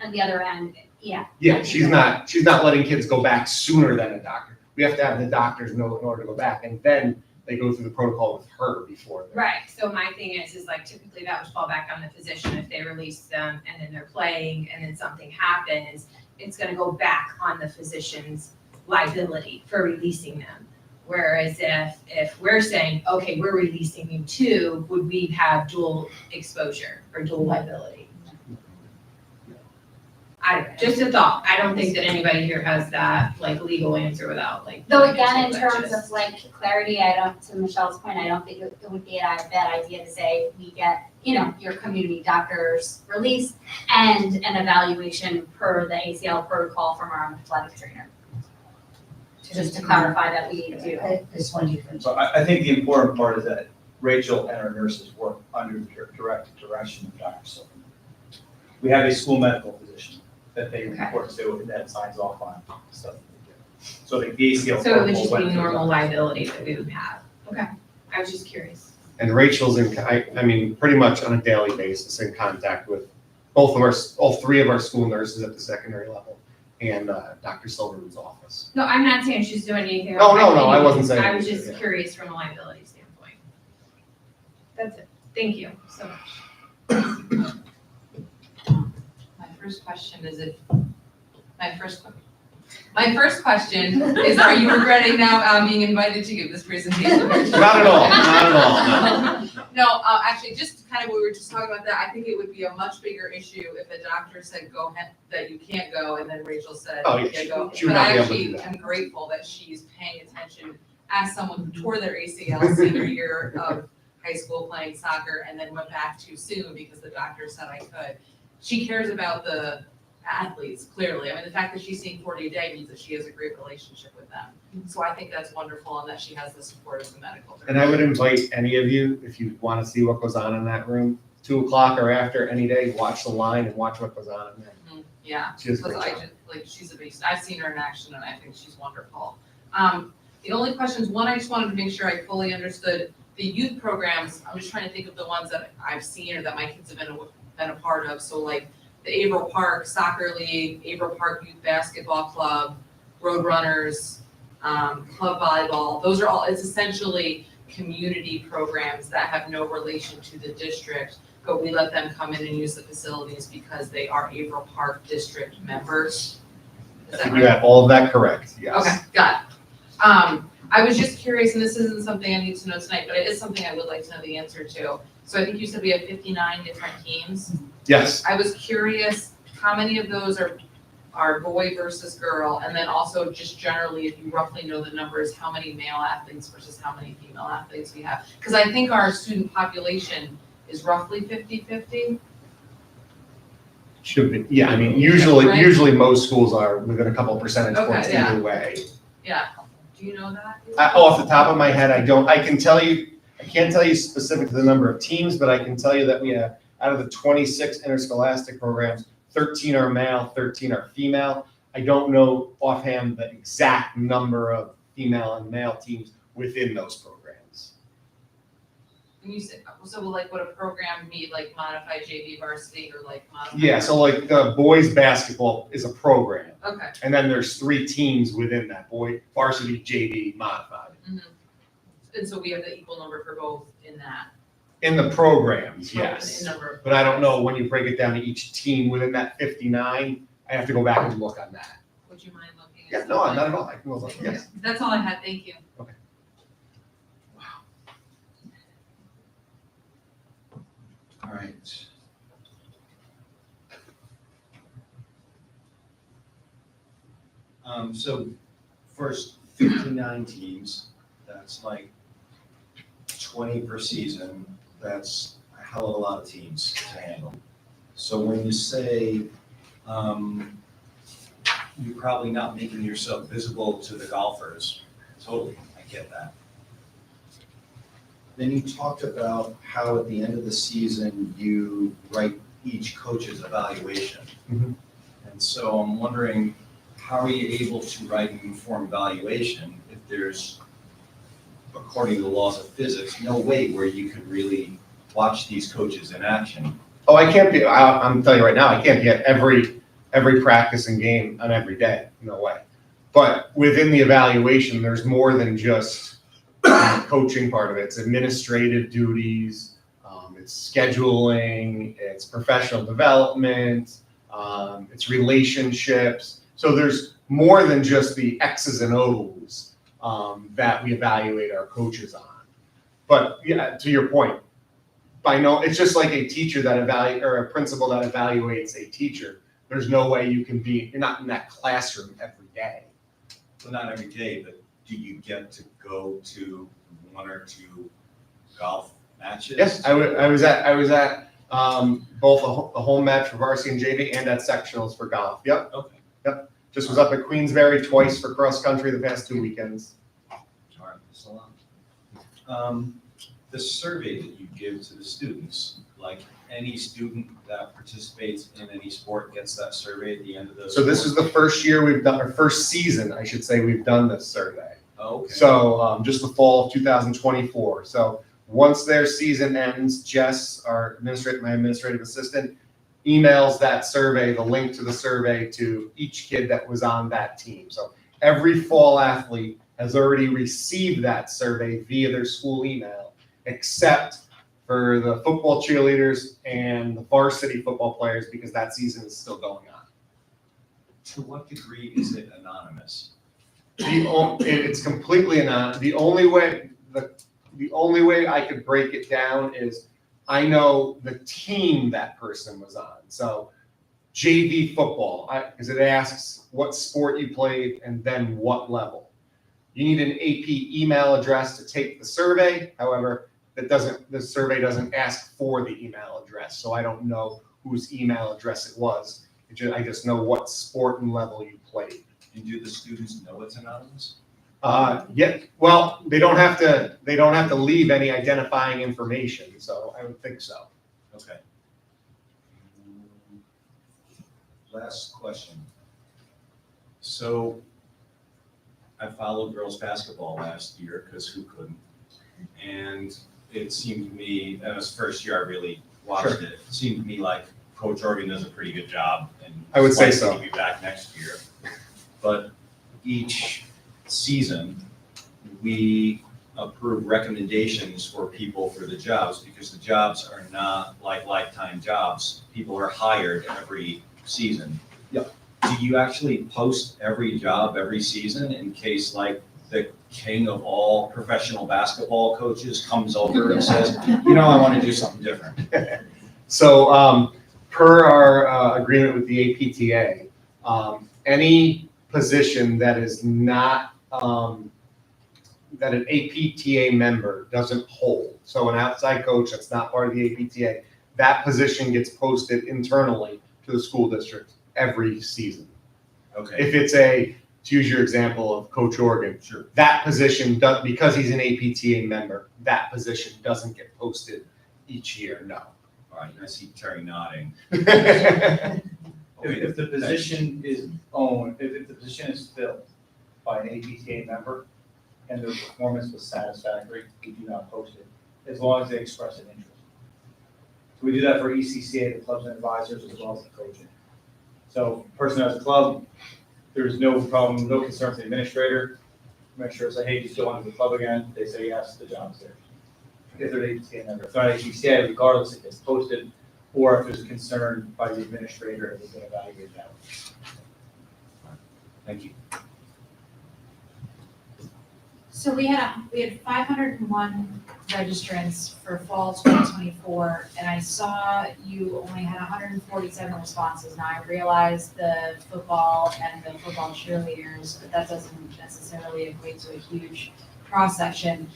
on the other end, yeah. Yeah, she's not letting kids go back sooner than a doctor. We have to have the doctor's note in order to go back, and then they go through the protocol with her before. Right, so my thing is like typically that would fall back on the physician if they release them and then they're playing and then something happens, it's gonna go back on the physician's liability for releasing them. Whereas if we're saying, okay, we're releasing you too, would we have dual exposure or dual liability? Just a thought, I don't think that anybody here has that like legal answer without like. Though going again, in into it, terms just- of like clarity, to Michelle's point, I don't think it would be a bad idea to say we get, your community doctor's release and an evaluation per the ACL protocol from our athletic trainer. Just to clarify that we do. It's one difference. So I think the important part is that Rachel and our nurses work under the direct direction of Dr. Silverman. We have a school medical physician that they report to and that signs off on stuff that they do. So the ACL. So it would just protocol be went through normal that. liability that we would have. Okay, I was just curious. And Rachel's pretty much on a daily basis in contact with all three of our school nurses at the secondary level and Dr. Silverman's office. No, I'm not saying she's doing anything. No, wrong. I wasn't saying I was anything, just yeah. curious from a liability standpoint. That's it. Thank you so much. My first question is, are you regretting now being invited to give this presentation? Not at all, no. No, actually, just kind of, we were just talking about that, I think it would be a much bigger issue if the doctor said go ahead, that you can't go, and then Rachel said Oh, you yeah, can't go. she would But not I be able to do actually that. am grateful that she's paying attention as someone who tore their ACL senior year of high school playing soccer and then went back too soon because the doctor said I could. She cares about the athletes, clearly. I mean, the fact that she's seeing 40 a day means that she has a great relationship with them. So I think that's wonderful and that she has the support of the medical. And I would invite any of you, if you want to see what goes on in that room, 2:00 or after any day, watch the line and watch what goes on in there. Yeah, She does a because great I job. just, like, she's a beast. I've seen her in action and I think she's wonderful. The only questions, one, I just wanted to make sure I fully understood the youth programs. I'm just trying to think of the ones that I've seen or that my kids have been a part of. So like the Averill Park Soccer League, Averill Park Youth Basketball Club, Road Runners, Club Volleyball. Those are all, it's essentially community programs that have no relation to the district, but we let them come in and use the facilities because they are Averill Park District members. Is that You have all of that correct, yes. Okay, got it. I was just curious, and this isn't something I need to know tonight, but it is something I would like to know the answer to. So I think you said we have 59 different teams. Yes, I was curious, how many of those are boy versus girl? And then also just generally, if you roughly know the numbers, how many male athletes versus how many female athletes we have? Because I think our student population is roughly 50-50. should be, yeah, I mean, Right. usually most schools are within a couple percentage Okay, points yeah. either way. Yeah, do you know that? Off the top of my head, I can't tell you specific to the number of teams, but I can tell you that we have, out of the 26 interscholastic programs, 13 are male, 13 are female. I don't know offhand the exact number of female and male teams within those programs. And you said, so like would a program be like modified JV varsity or like modified? Yeah, so like the boys basketball is a program, Okay, and then there's 3 teams within that, boy varsity, JV, modified. and so we have the equal number for both in that. In the programs, In yes. number of But I don't know programs. when you break it down to each team within that 59, I have to go back and look on that. Would you mind looking? Yeah, at no, something? not at all, I can go look, yes. Okay, that's all I had, thank you. All right. So first, 59 teams, that's like 20 per season, that's a hell of a lot of teams to handle. So when you say, you're probably not making yourself visible to the golfers, totally, I get that. Then you talked about how at the end of the season, you write each coach's evaluation. Mhm. And so I'm wondering, how are you able to write an informed evaluation if there's, according to the laws of physics, no way where you could really watch these coaches in action? Oh, I'm telling you right now, I can't be at every practice and game on every day, no way. But within the evaluation, there's more than just coaching part of it. It's administrative duties, it's scheduling, it's professional development, it's relationships. So there's more than just the X's and O's that we evaluate our coaches on. But yeah, to your point, it's just like a teacher or a principal that evaluates a teacher. there's no way you're not in that classroom every day. Well, not every day, but do you get to go to 1 or 2 golf matches? Yes, I was at both a home match for varsity and JV and at sectionals for golf. Yep. Okay. Yep. Just was up at Queensberry twice for cross country the past 2 weekends. All right, that's a lot. The survey that you give to the students, like any student that participates in any sport gets that survey at the end of the. So this is the first year we've done, or first season, I should say, we've done this survey. Oh, okay. So just the fall of 2024. So once their season ends, Jess, my administrative assistant, emails that survey, the link to the survey to each kid that was on that team. So every fall athlete has already received that survey via their school email, except for the football cheerleaders and the varsity football players, because that season is still going on. To what degree is it anonymous? It's completely anonymous. The only way I could break it down is I know the team that person was on. So JV football, because it asks what sport you played and then what level. You need an AP email address to take the survey. However, the survey doesn't ask for the email address, so I don't know whose email address it was. I just know what sport and level you played. And do the students know it's anonymous? Yeah. Well, they don't have to leave any identifying information, so I would think so. Okay. Last question. So I followed girls basketball last year, because who couldn't? And it seemed to me, that was the first year I really watched it. It seemed to me like Coach Oregon does a pretty good job, and I would say likely so. to be back next year. But each season, we approve recommendations for people for the jobs, because the jobs are not like lifetime jobs. People are hired every season. Yep. Do you actually post every job every season in case like the king of all professional basketball coaches comes over and says, I want to do something different? So per our agreement with the APTA, any position that is not that an APTA member doesn't hold, so an outside coach that's not part of the APTA, that position gets posted internally to the school district every season. Okay. If it's to use your example of Coach Oregon, Sure. that position does, because he's an APTA member, that position doesn't get posted each year. No. All right, I see Terry nodding. If the position is owned, if the position is filled by an APTA member and their performance was satisfactory, we do not post it, as long as they express an interest. So we do that for ECCA, the clubs and advisors, as well as the coaching. So person has a club, there's no problem, no concern to the administrator. Administrator say, hey, do you still want to do the club again? They say yes, the job's there. If they're an APTA member, if they're not APTA, regardless if it's posted, or if there's concern by the administrator, they can evaluate that. Thank you. So we had 501 registrants for fall 2024, and I saw you only had 147 responses. Now I realize the football and the football cheerleaders, but that doesn't necessarily equate to a huge cross section.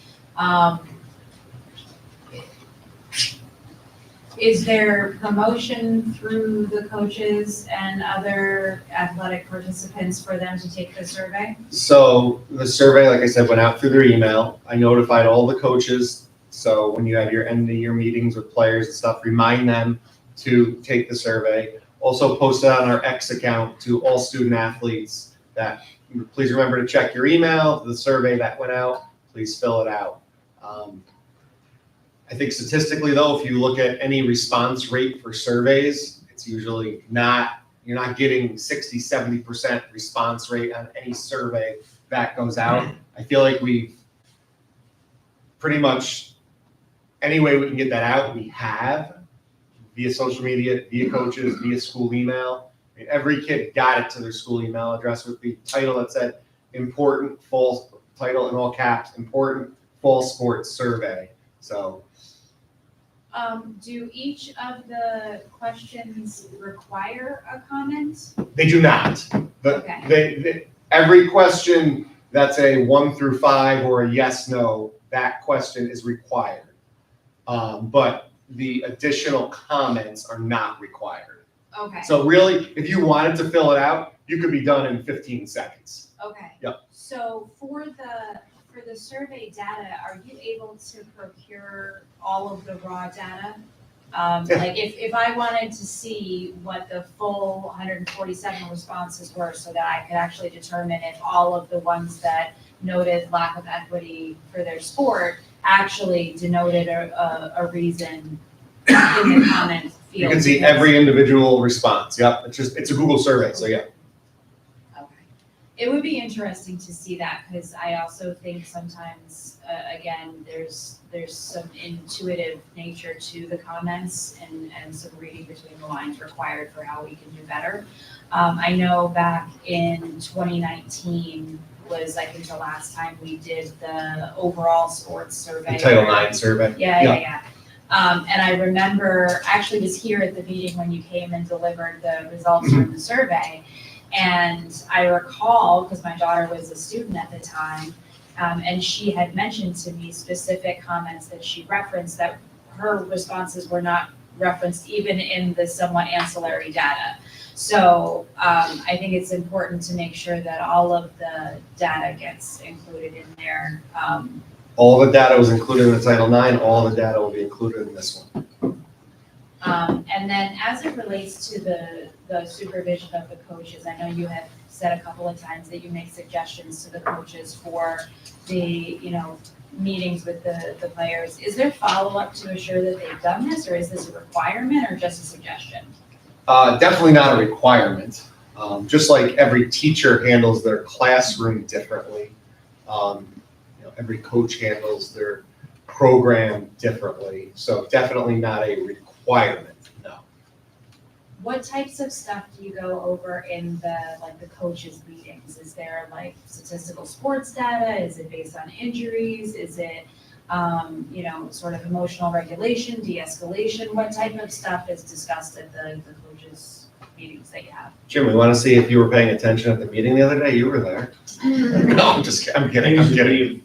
Is there promotion through the coaches and other athletic participants for them to take the survey? So the survey, like I said, went out through their email. I notified all the coaches. So when you have your end of year meetings with players and stuff, remind them to take the survey. Also posted on our X account to all student athletes that please remember to check your email, the survey that went out, please fill it out. I think statistically though, if you look at any response rate for surveys, it's usually you're not getting 60-70% response rate on any survey that goes out. I feel like we've pretty much, any way we can get that out, we have, via social media, via coaches, via school email. I mean, every kid got it to their school email address with the title that said important fall, title in all caps, important fall sports survey. So Do each of the questions require a comment? They do not. Okay. Every question that's a 1 through 5 or a yes, no, that question is required. But the additional comments are not required. Okay, So really, if you wanted to fill it out, you could be done in 15 seconds. okay. Yep. So for the survey data, are you able to procure all of the raw data? Like if I wanted to see what the full 147 responses were so that I could actually determine if all of the ones that noted lack of equity for their sport actually denoted a reason in the comment field. You can see every individual response. Yep, it's a Google survey, so yeah. Okay. It would be interesting to see that because I also think sometimes, again, there's some intuitive nature to the comments and some reading between the lines required for how we can do better. I know back in 2019 was, I think, the last time we did the overall sports survey. The Title IX survey. Yeah. And I remember, I actually was here at the meeting when you came and delivered the results from the survey. And I recall, because my daughter was a student at the time, and she had mentioned to me specific comments that she referenced that her responses were not referenced even in the somewhat ancillary data. So I think it's important to make sure that all of the data gets included in there. All the data was included in the Title IX, all the data will be included in this one. And then as it relates to the supervision of the coaches, I know you have said a couple of times that you make suggestions to the coaches for the, meetings with the players. Is there follow-up to assure that they've done this, or is this a requirement or just a suggestion? Definitely not a requirement. Just like every teacher handles their classroom differently, every coach handles their program differently. So definitely not a requirement, no. What types of stuff do you go over in the coaches meetings? Is there statistical sports data? Is it based on injuries? Is it, sort of emotional regulation, de-escalation? What type of stuff is discussed at the coaches meetings that you have? Jim, we want to see if you were paying attention at the meeting the other day. You were there. No, I'm kidding. I'm kidding.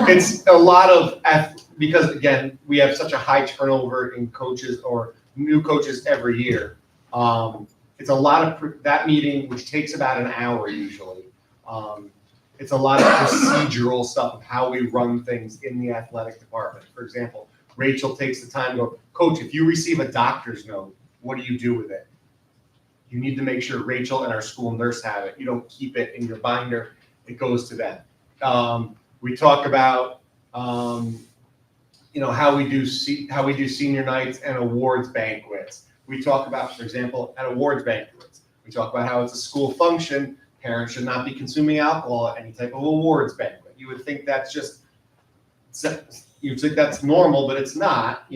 It's a lot of, because again, we have such a high turnover in coaches or new coaches every year. It's a lot of that meeting, which takes about an hour usually. It's a lot of procedural stuff of how we run things in the athletic department. For example, Rachel takes the time to go, Coach, if you receive a doctor's note, what do you do with it? You need to make sure Rachel and our school nurse have it. You don't keep it in your binder. It goes to them. We talk about how we do senior nights and awards banquets. We talk about, for example, at awards banquets, we talk about how it's a school function. Parents should not be consuming alcohol at any type of awards banquet. You would think that's normal, but it's not.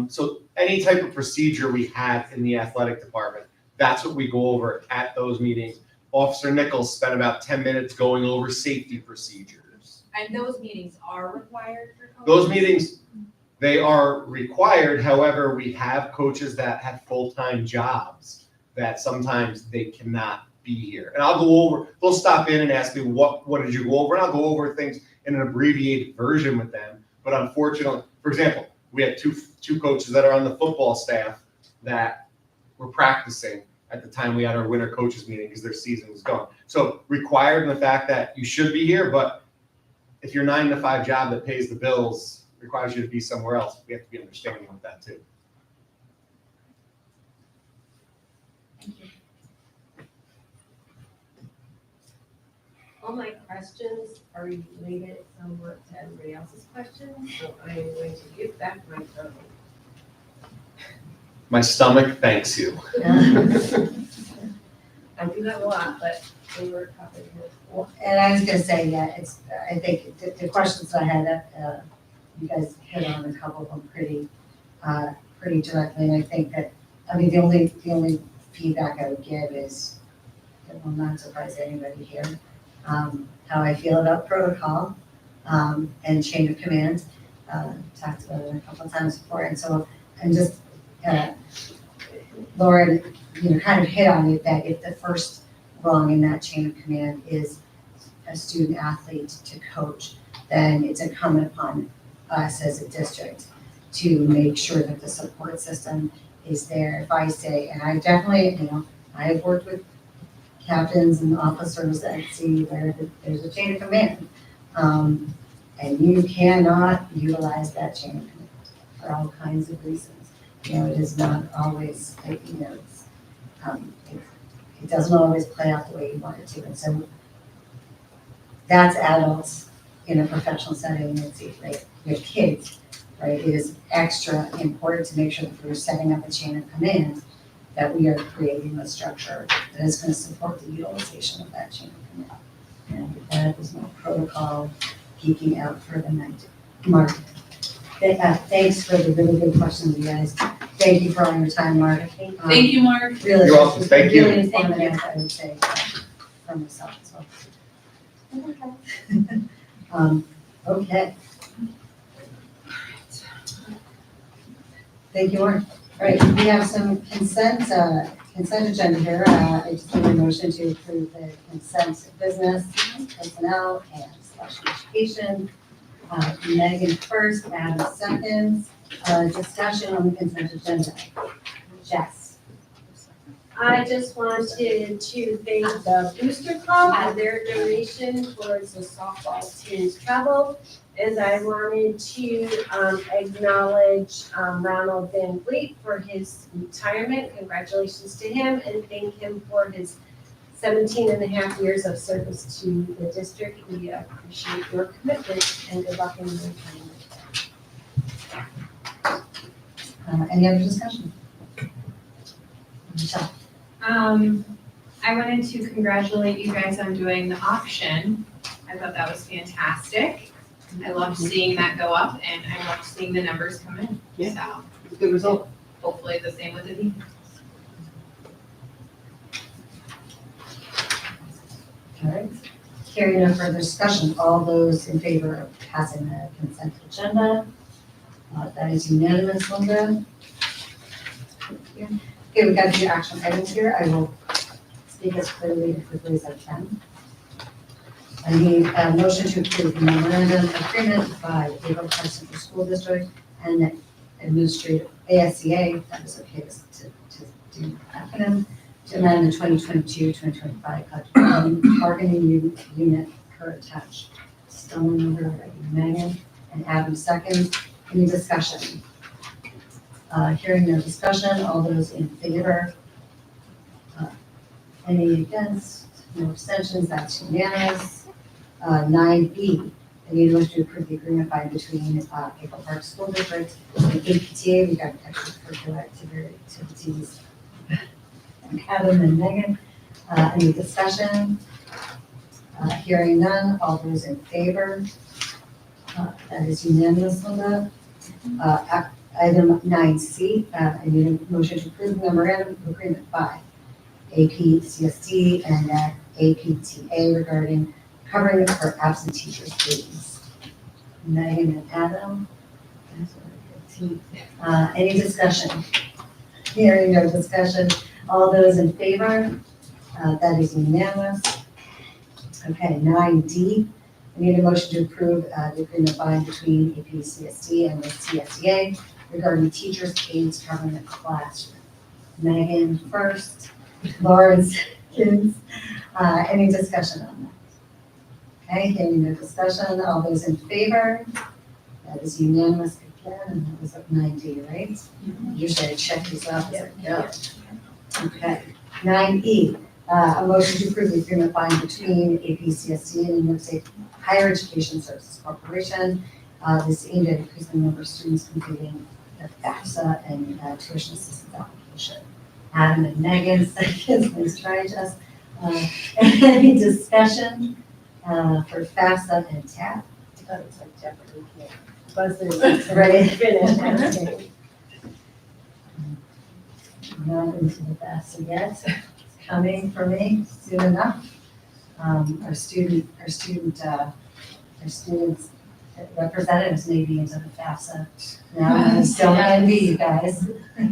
So any type of procedure we have in the athletic department, that's what we go over at those meetings. Officer Nichols spent about 10 minutes going over safety procedures. And those meetings are required for coaches? Those meetings, they are required. However, we have coaches that have full-time jobs that sometimes they cannot be here. And I'll go over, they'll stop in and ask me, what did you go over? And I'll go over things in an abbreviated version with them. But unfortunately, for example, we had two coaches that are on the football staff that were practicing at the time we had our winter coaches meeting because their season was gone. So required in the fact that you should be here, but if your 9-to-5 job that pays the bills requires you to be somewhere else, we have to be understanding with that too. Thank you. All my questions are related somewhat to everybody else's questions, so I am going to give back my phone. My stomach thanks you. I do have a lot, but they were covered here. Well, and I was gonna say, yeah, I think the questions I had, you guys hit on a couple of them pretty directly. And I think that, the only feedback I would give is, it will not surprise anybody here, how I feel about protocol, and chain of command. talked about it a couple of times before, and so I'm just, Lauren, kind of hit on it, that if the first rung in that chain of command is a student athlete to coach, then it's incumbent upon us as a district to make sure that the support system is there. If I say, and I definitely, I've worked with captains and officers at sea where there's a chain of command. And you cannot utilize that chain of command for all kinds of reasons. It is not always, it doesn't always play out the way you want it to. And so that's adults in a professional setting, right? With kids, right? It is extra important to make sure that we're setting up a chain of command, that we are creating a structure that is going to support the utilization of that chain of command. And that is no protocol geeking out for the night. Mark, thanks for the really good questions, you guys. Thank you for all your time, Mark. Thank you, Mark. Really, You're welcome. Thank you. really informative, I would say, for myself as well. Okay. Thank you, Mark. All right, we have some consent agenda here. I just need a motion to approve the consent business, personnel, and special education. Megan first, Adam seconds. Discussion on the consent agenda. Jess. I just wanted to thank the Booster Club for their donation towards the softball team's travel. And I wanted to acknowledge Ronald Van Vliet for his retirement. Congratulations to him, and thank him for his 17 and a half years of service to the district. We appreciate your commitment, and good luck in your retirement. Any other discussion? Michelle. I wanted to congratulate you guys on doing the auction. I thought that was fantastic. I loved seeing that go up, and I loved seeing the numbers come in. Yeah. So It's a good result. hopefully the same with the defense. All right. Hearing no further discussion, all those in favor of passing the consent agenda? That is unanimous, Linda. Okay, we've got a few action items here. I will speak as clearly and quickly as I can. I need a motion to approve the memorandum agreement by Averill Park Central School District and the administrative ASCA, that is okay to do acronym, to amend the 2022-2025 collective bargaining unit per attached. Still number, Megan and Adam seconds. Any discussion? Hearing no discussion, all those in favor? Any against? No abstentions, that's unanimous. 9B, I need a motion to approve the agreement by between Averill Park School District and APTA. We got extracurricular activities. Adam and Megan, any discussion? Hearing none, all those in favor? That is unanimous, Linda. Item 9C, I need a motion to approve memorandum of agreement by APCSD and APTA regarding covering for absent teachers' duties. Megan and Adam. Any discussion? Hearing no discussion. All those in favor? That is unanimous. Okay, 9D. I need a motion to approve the agreement by and between APCSD and the CSDA regarding teachers' aides covering the classroom. Megan first, Lauren seconds. Any discussion on that? Okay, hearing no discussion. All those in favor? That is unanimous again, and that was at 9D, right? Usually I check these off as I go. Okay, 9E. A motion to approve the agreement by and between APCSD and New York State Higher Education Services Corporation. This is aimed at increasing the number of students completing the FAFSA and tuition assistance application. Adam and Megan, seconds, nice try, Jess. Any discussion for FAFSA and TAP? I thought it was like Jeopardy, buzzers, Ready? finish. Not into the FAFSA yet. It's coming for me soon enough. Our students representatives maybe into the FAFSA. Now, I don't envy you guys. I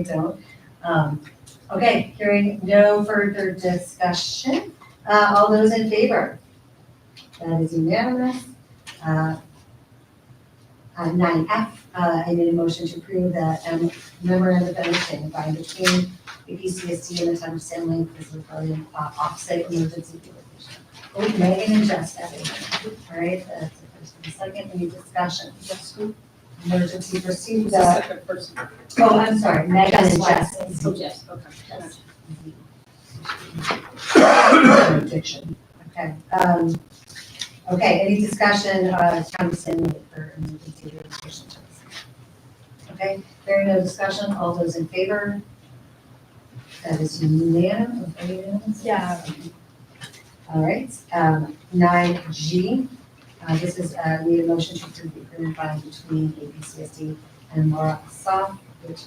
don't. Okay, hearing no further discussion, all those in favor? That is unanimous. 9F, I need a motion to approve the memorandum of understanding by and between APCSD and the town of San Luis regarding off-site emergency relocation. Oh, Megan and Jess, that is, all right, that's the first and second, any discussion? Emergency procedure. Oh, I'm sorry, Megan and Jess. Oh, yes, okay. Addiction, okay. Okay, any discussion, town of San Luis for emergency relocation? Okay, hearing no discussion, all those in favor? That is unanimous. Yeah. All right, 9G, this is, we need a motion to approve the agreement by and between APCSD and Laura Assaf, which,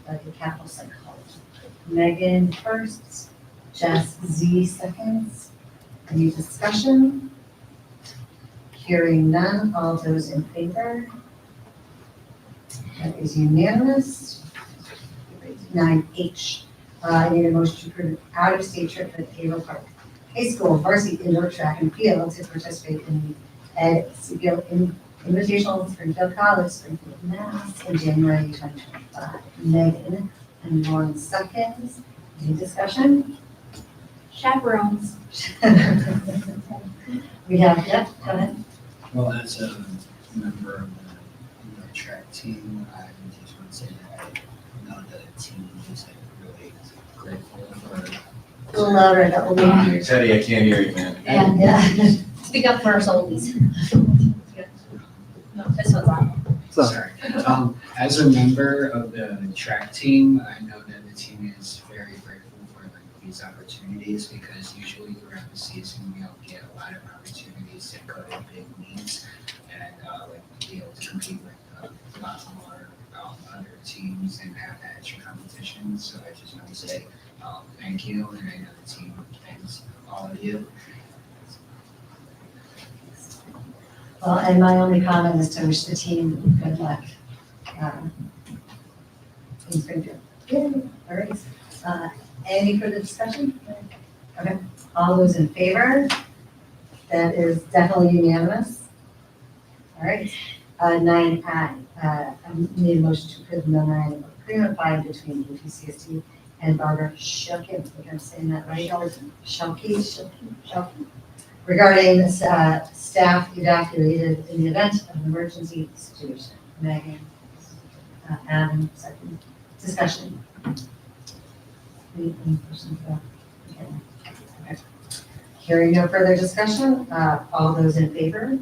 the capital psychology. Megan first, Jess Z seconds. Any discussion? Hearing none, all those in favor? That is unanimous. 9H, I need a motion to approve out-of-state trip for the Averill Park High School varsity indoor track and field to participate in the Ed Siegel Invitational Springfield College, Springfield, Mass. In January 2025. Megan and Lauren seconds. Any discussion? Chaperones. We have, yep, go ahead. Well, as a member of the track team, I just want to say that I know the team is like really grateful for. A little louder, that will be. Teddy, I can't hear you, man. And, yeah. Speak up for us oldies. No, this one's on. Sorry. As a member of the track team, I know that the team is very grateful for like these opportunities because usually throughout the season we don't get a lot of opportunities to go to big meets and like be able to compete with lots more other teams and have that extra competition. So I just want to say thank you, and I know the team thanks all of you. Well, and my only comment is to wish the team good luck in Springfield. Yay, all right. Any further discussion? Okay, all those in favor? That is definitely unanimous. All right, 9I, I need a motion to approve the memorandum of agreement by and between APCSD and Barbara Shilkin, I think I'm saying that right, Shilkin, regarding staff evacuated in the event of an emergency situation. Megan, Adam, second. Discussion. Any questions about? Okay. Hearing no further discussion, all those in favor?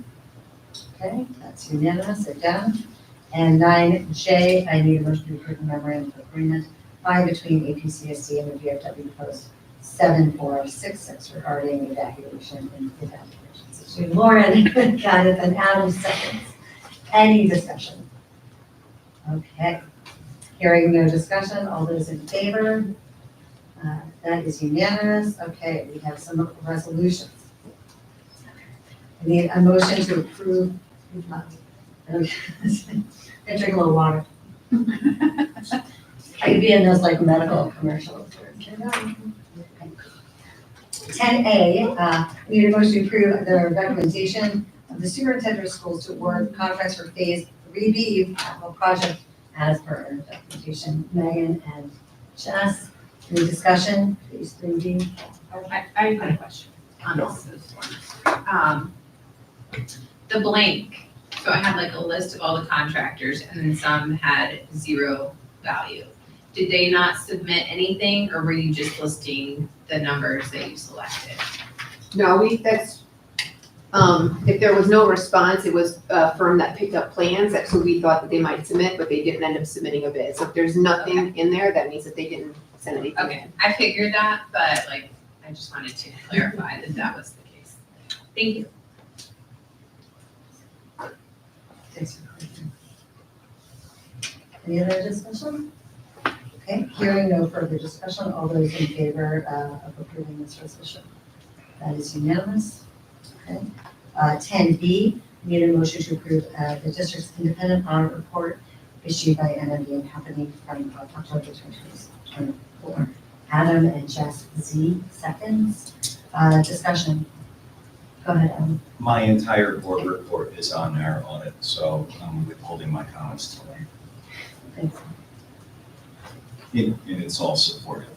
Okay, that's unanimous, again. And 9J, I need a motion to approve the memorandum of agreement by and between APCSD and the VFW Post 7466 regarding evacuation and evacuation situation. Lauren got it, and Adam seconds. Any discussion? Okay. Hearing no discussion, all those in favor? That is unanimous. Okay, we have some resolutions. I need a motion to approve. Okay. I drink a little water. I could be in those like medical commercials. 10A, we need a motion to approve the recommendation of the superintendent of schools to award contracts for phase 3B capital project as per our documentation. Megan and Jess, any discussion? Phase 3B. I have a question on this one. The blank, so I had like a list of all the contractors and then some had 0 value. Did they not submit anything or were you just listing the numbers that you selected? No, if there was no response, it was a firm that picked up plans, that's who we thought that they might submit, but they didn't end up submitting a bid. So if there's nothing in there, that means that they didn't send anything. Okay, I figured that, but like, I just wanted to clarify that that was the case. Thank you. Any other discussion? Okay, hearing no further discussion, all those in favor of approving this resolution? That is unanimous. Okay. 10B, Need a motion to approve the district's independent audit report issued by NMB and Company from October 2024. Adam and Jess Z, seconds. Discussion. Go ahead, Adam. My entire board report is on our audit, so I'm withholding my comments tonight. Thanks. And it's all supportive.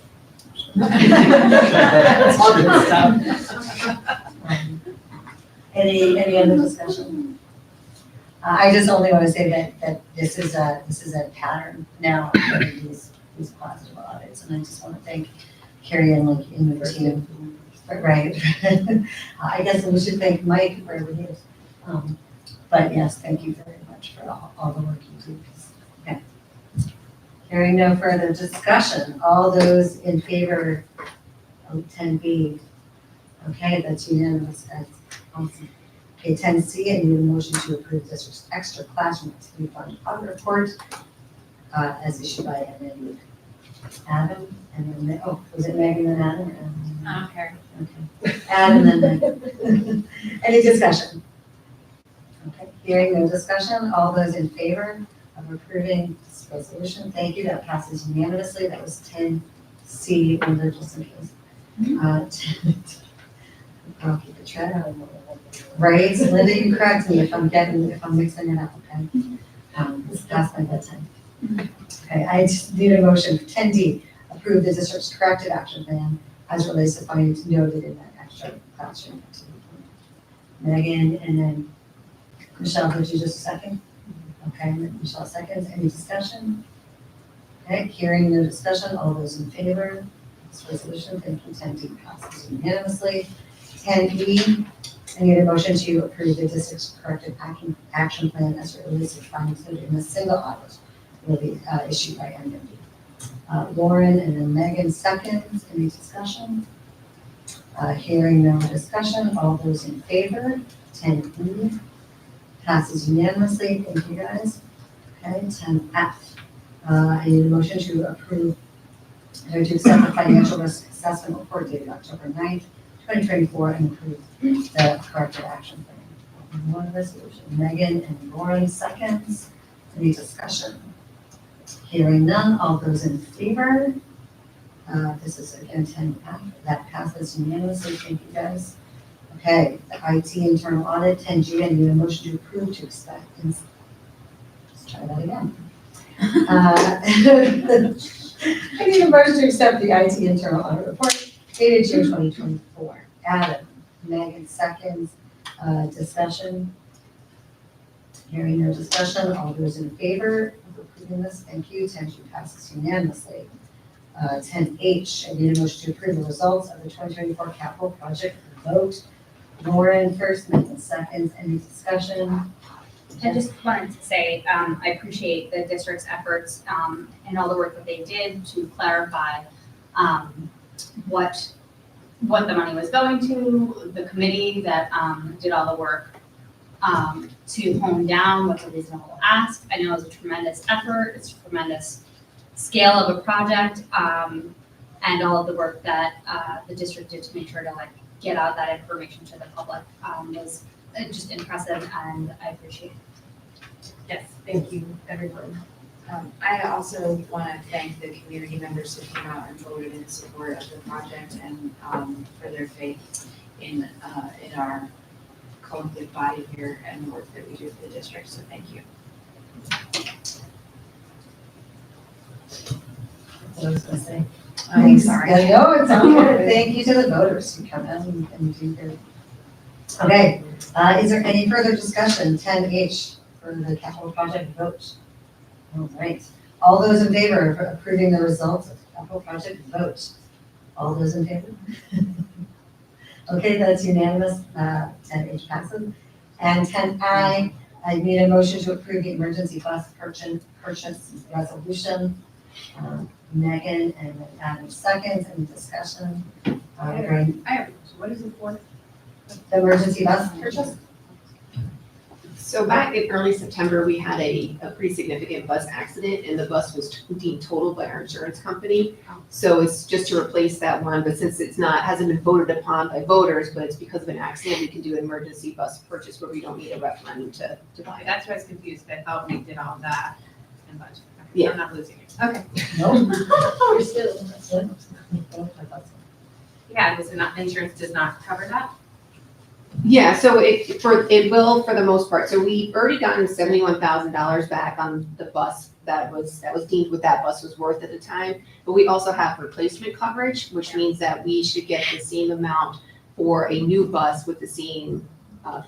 That's all good stuff. Any other discussion? I just only want to say that this is a pattern now of these positive audits, and I just want to thank Carrie and like in the team. Right. I guess we should thank Mike for everything he is. But yes, thank you very much for all the work you do. Okay. Hearing no further discussion, all those in favor of 10B? Okay, that's unanimous. That's awesome. Okay, 10C, I need a motion to approve district's extra classroom activity fund audit report as issued by NMB. Adam, and then, was it Megan and Adam? Okay. Okay. Adam and then Megan. Any discussion? Okay, hearing no discussion, all those in favor of approving this resolution, thank you, that passes unanimously. That was 10C under just in case. I'll keep it track. Right, so Linda, you correct me if I'm mixing it up, okay? This is past my bedtime. Okay, I just need a motion for 10D, approve the district's corrective action plan as relates to findings noted in that extra classroom activity plan. Megan, and then Michelle, did you just second? Okay, Michelle seconds, any discussion? Okay, hearing no discussion, all those in favor, this resolution, thank you, 10D passes unanimously. 10E, I need a motion to approve the district's corrective action plan as it relates to findings noted in a single audit will be issued by NMB. Lauren and then Megan seconds, any discussion? Hearing no discussion, all those in favor, 10E passes unanimously, thank you guys. Okay, 10F, I need a motion to approve, to accept the financial risk assessment report dated October 9th, 2024, and approve the corrective action plan. One resolution, Megan and Lauren seconds, any discussion? Hearing none, all those in favor? This is again 10F, that passes unanimously, thank you guys. Okay, the IT internal audit, 10G, I need a motion to approve to expect, let's try that again. I need a motion to accept the IT internal audit report dated June 2024. Adam, Megan seconds, discussion. Hearing no discussion, all those in favor of approving this, thank you. 10G passes unanimously. 10H, I need a motion to approve the results of the 2024 capital project vote. Lauren first, Megan seconds, any discussion? I just wanted to say, I appreciate the district's efforts, and all the work that they did to clarify, what the money was going to, the committee that, did all the work, to hone down what's a reasonable ask. I know it's a tremendous effort, it's a tremendous scale of a project, and all of the work that, the district did to make sure to like get out that information to the public, was just impressive, and I appreciate it. Yes, thank you, everyone. I also want to thank the community members who came out and voted in support of the project and for their faith in our collective body here and the work that we do for the district, so thank you. What I was gonna say. I'm sorry. Yeah, no, it's all good. Thank you to the voters who come in and do their. Okay, is there any further discussion? 10H for the capital project vote. All right, all those in favor of approving the results of the capital project vote. All those in favor? Okay, that's unanimous. 10H passes. And 10I, I need a motion to approve the emergency bus purchase resolution. Megan and Adam seconds, any discussion? What is it for? The emergency bus purchase? So back in early September, we had a pretty significant bus accident and the bus was deemed totaled by our insurance company. So it's just to replace that one, but since it's not, hasn't been voted upon by voters, but it's because of an accident, we can do an emergency bus purchase where we don't need a referendum to buy Okay, it. that's why I was confused, I thought we did all of that in budget. Okay, Yeah. I'm not losing it. Okay. No. We're still. Yeah, does it not, insurance does not cover that? Yeah, so it will for the most part. So we've already gotten $71,000 back on the bus that was deemed what that bus was worth at the time. But we also have replacement coverage, which means that we should get the same amount for a new bus with the same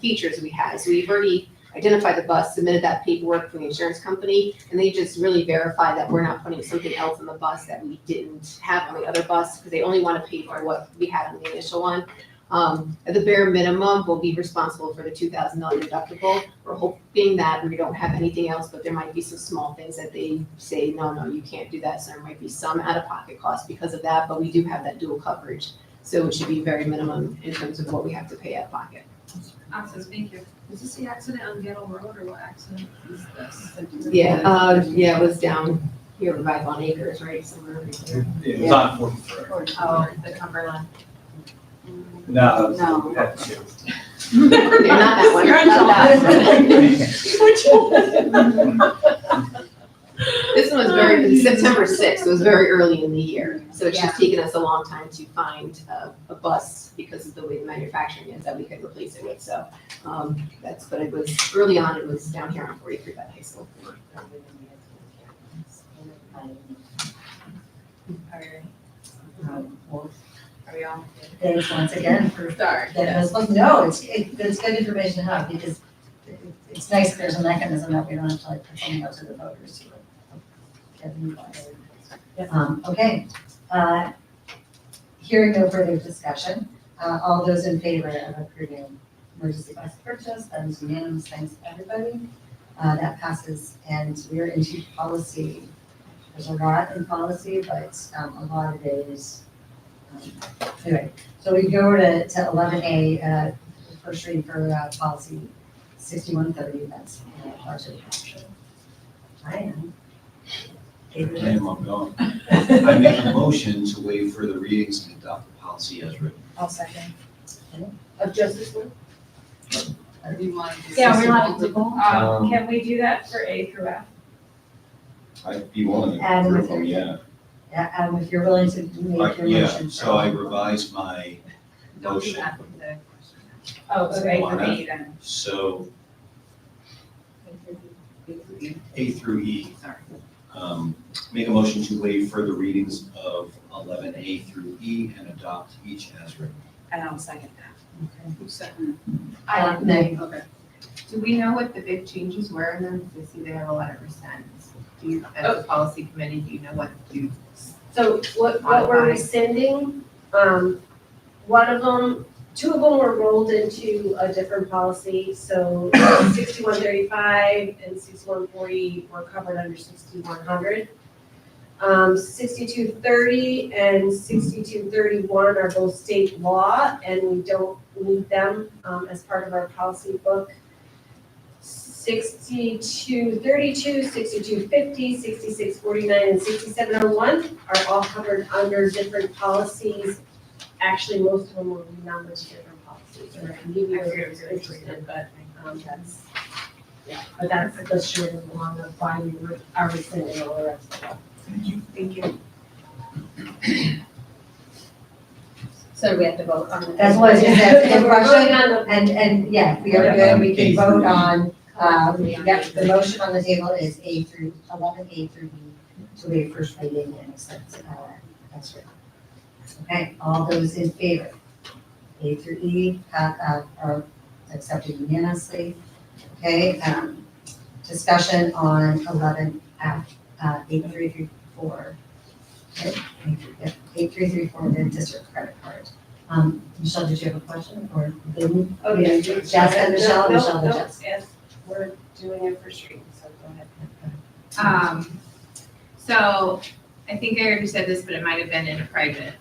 features we had. So we've already identified the bus, submitted that paperwork for the insurance company, and they just really verify that we're not putting something else on the bus that we didn't have on the other bus, because they only want to pay for what we had on the initial one. At the bare minimum, we'll be responsible for the $2,000 deductible. We're hoping that we don't have anything else, but there might be some small things that they say, no, you can't do that. So there might be some out-of-pocket costs because of that, but we do have that dual coverage. So it should be very minimum in terms of what we have to pay out of pocket. Awesome, thank you. Is this the accident on Gettle Road or what accident is this? Yeah, it was down here by Von Acres, right, somewhere over there. It was on 43rd. Oh, the Cumberland. No, No. we had two. Okay, not that one. You're on Not that. This one was September 6th, so it was very early in the year. So it's just taken us a long time to find a bus because of the way the manufacturing is that we could replace it with. So but it was early on, it was down here on 43 by the high school. Are we all? Thanks once again for Sorry. No, it's good information to have because it's nice that there's a mechanism that we don't have to like put something out to the voters to get them involved. Okay, hearing no further discussion, all those in favor of approving emergency bus purchase, that is unanimous, thanks everybody. That passes and we're into policy. There's a lot in policy, but a lot of it is anyway, so we go to 11A, first reading for policy 6130, that's budget action. I am. I'm going. I make a motion to waive further readings and adopt the policy as written. I'll second. Of justice one? Do you want to do? Yeah, we want Multiple. Can we do that for A through F? I'd be willing to And approve with them, your- yeah. Yeah, if you're willing to make your Yeah, motion. so I revised my Don't do motion. that with the question. Oh, so A Why through not? E then. So A through E. Sorry. Make a motion to waive further readings of 11A through E and adopt each as written. And I'll second that. Okay. Who's second? Nay. Okay. Do we know what the big changes were in them? I see they have a lot of percents. Do you, as a policy committee, do you know what you? So what we're rescinding, one of them, two of them were rolled into a different policy, so 6135 and 6140 were covered under 6100. 6230 and 6231 are both state law, and we don't need them as part of our policy book. 6232, 6250, 6649, and 6701 are all covered under different policies. Actually, most of them will be numbered to different policies, or maybe you're interested, but that's, yeah, but that's the short and long of why we are rescinding all the rest of them. Thank you. So we have to vote on the. That's what I was gonna say, So the we're voting question, on the- and yeah, we are good, we can vote on, yep, the motion on the table is A through, 11A through E, to waive first reading and accept, that's right. Okay, all those in favor? A through E, are accepted unanimously. Okay, discussion on 11F, 8334. Okay, 8334, the district credit card. Michelle, did you have a question or Vinny? Oh, yeah. Jess and Michelle, No, Michelle and no, Jess. yes, we're doing it for stream, so go ahead. So I think I already said this, but it might have been in a private,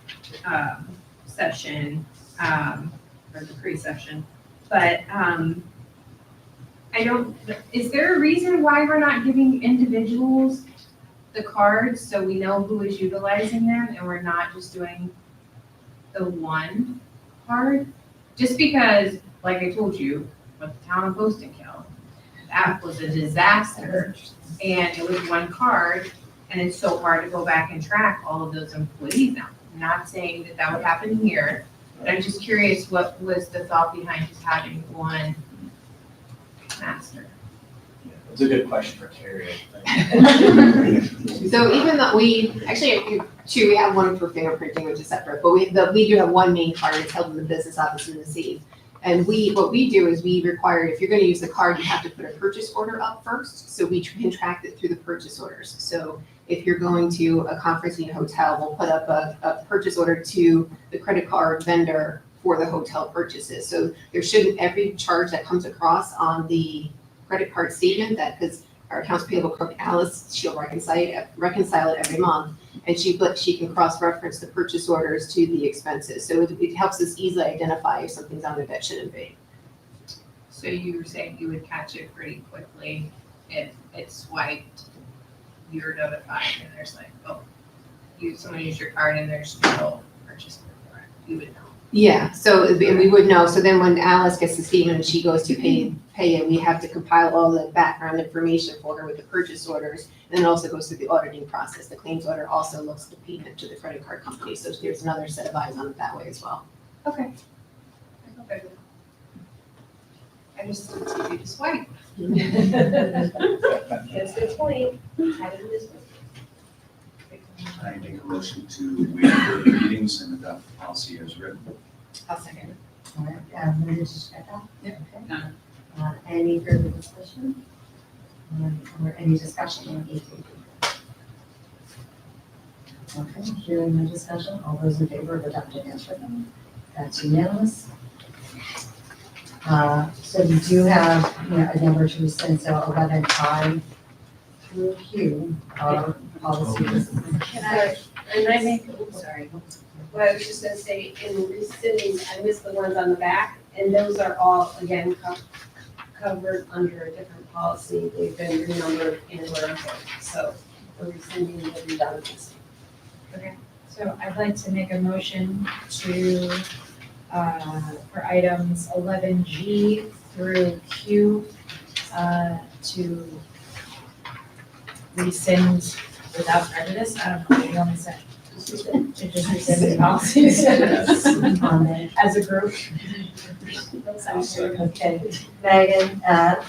session, or the pre-session. But, I is there a reason why we're not giving individuals the cards so we know who is utilizing them and we're not just doing the one card? Just because, like I told you, with the town of Postonkill, that was a disaster. And it was one card, and it's so hard to go back and track all of those employees now. I'm not saying that that would happen here, but I'm just curious, what was the thought behind just having one master? It's a good question for Carrie, I think. So even though we have one for fingerprinting, which is separate, but we do have one main card. It's held in the business office in the city. And what we do is we require, if you're gonna use the card, you have to put a purchase order up first, so we can track it through the purchase orders. So if you're going to a conference in a hotel, we'll put up a purchase order to the credit card vendor for the hotel purchases. So there shouldn't, every charge that comes across on the credit card statement, that, because our accounts payable clerk Alice, she'll reconcile it every month, and she can cross-reference the purchase orders to the expenses. So it helps us easily identify if something's on there that shouldn't be. So you were saying you would catch it pretty quickly if it's swiped, you're notified, and there's like, oh, someone used your card and there's no purchase order, you would know. Yeah, so and we would know. So then when Alice gets the statement and she goes to pay it, we have to compile all the background information for her with the purchase orders. And then it also goes through the auditing process. The claims order also looks at the payment to the credit card company. So there's another set of eyes on it that way as well. Okay. I just don't see you to swipe. That's a good point. I didn't just- I make a motion to waive further meetings and adopt the policy as written. I'll second. All right, Linda, did you get that? Yeah. Okay. No. Any further discussion? Or any discussion on EPP? Okay, hearing no discussion, all those in favor of adopting as written? That's unanimous. So we do have, a number to rescind, so 11I through Q are policies. And I make, sorry, what I was just gonna say, in rescinding, I missed the ones on the back, and those are all, again, covered under a different policy. They've been renumbered and were important, so we're rescinding the redundancy. So I'd like to make a motion to, for items 11G through Q, to rescind without prejudice. I don't know what you want me to say. To just rescind the policies as a group. Okay, Megan,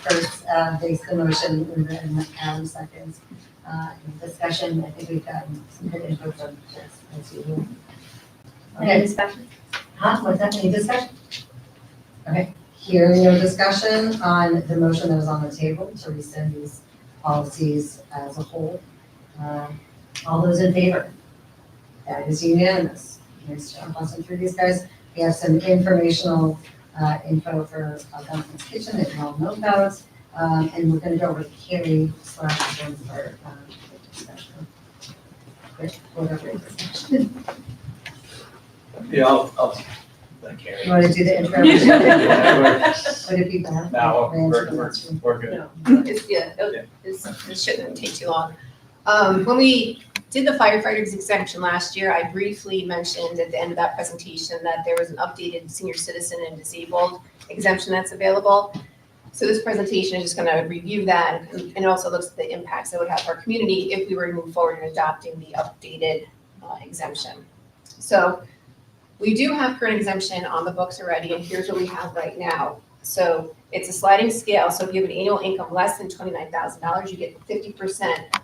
first, makes the motion, and Adam seconds. Discussion, I think we've gotten some good input from this, as usual. Okay, discussion? what's that, any discussion? Okay, hearing no discussion on the motion that was on the table to rescind these policies as a whole. All those in favor? That is unanimous. Nice job busting through these guys. We have some informational info for Algonquin's Kitchen that you all know about. And we're gonna go over to Carrie / for discussion. Quick, whatever discussion. Yeah, I'll let Carrie. You wanna do the intro? Yeah, Would it be bad? No, we're good. It shouldn't take too long. When we did the firefighters exemption last year, I briefly mentioned at the end of that presentation that there was an updated senior citizen and disabled exemption that's available. So this presentation is just gonna review that, and it also looks at the impacts that would have our community if we were to move forward in adopting the updated exemption. So we do have current exemption on the books already, and here's what we have right now. So it's a sliding scale, so if you have an annual income less than $29,000, you get 50%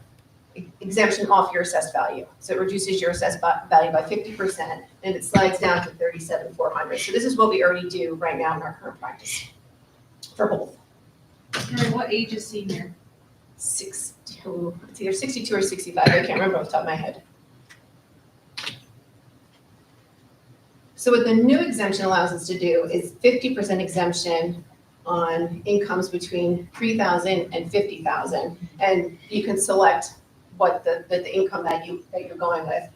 exemption off your assessed value. So it reduces your assessed value by 50%, and it slides down to $37,400. So this is what we already do right now in our current practice for both. Karen, what age is senior? 62, it's either 62 or 65, I can't remember off the top of my head. So what the new exemption allows us to do is 50% exemption on incomes between $3,000 and $50,000, and you can select what the income that you're going with.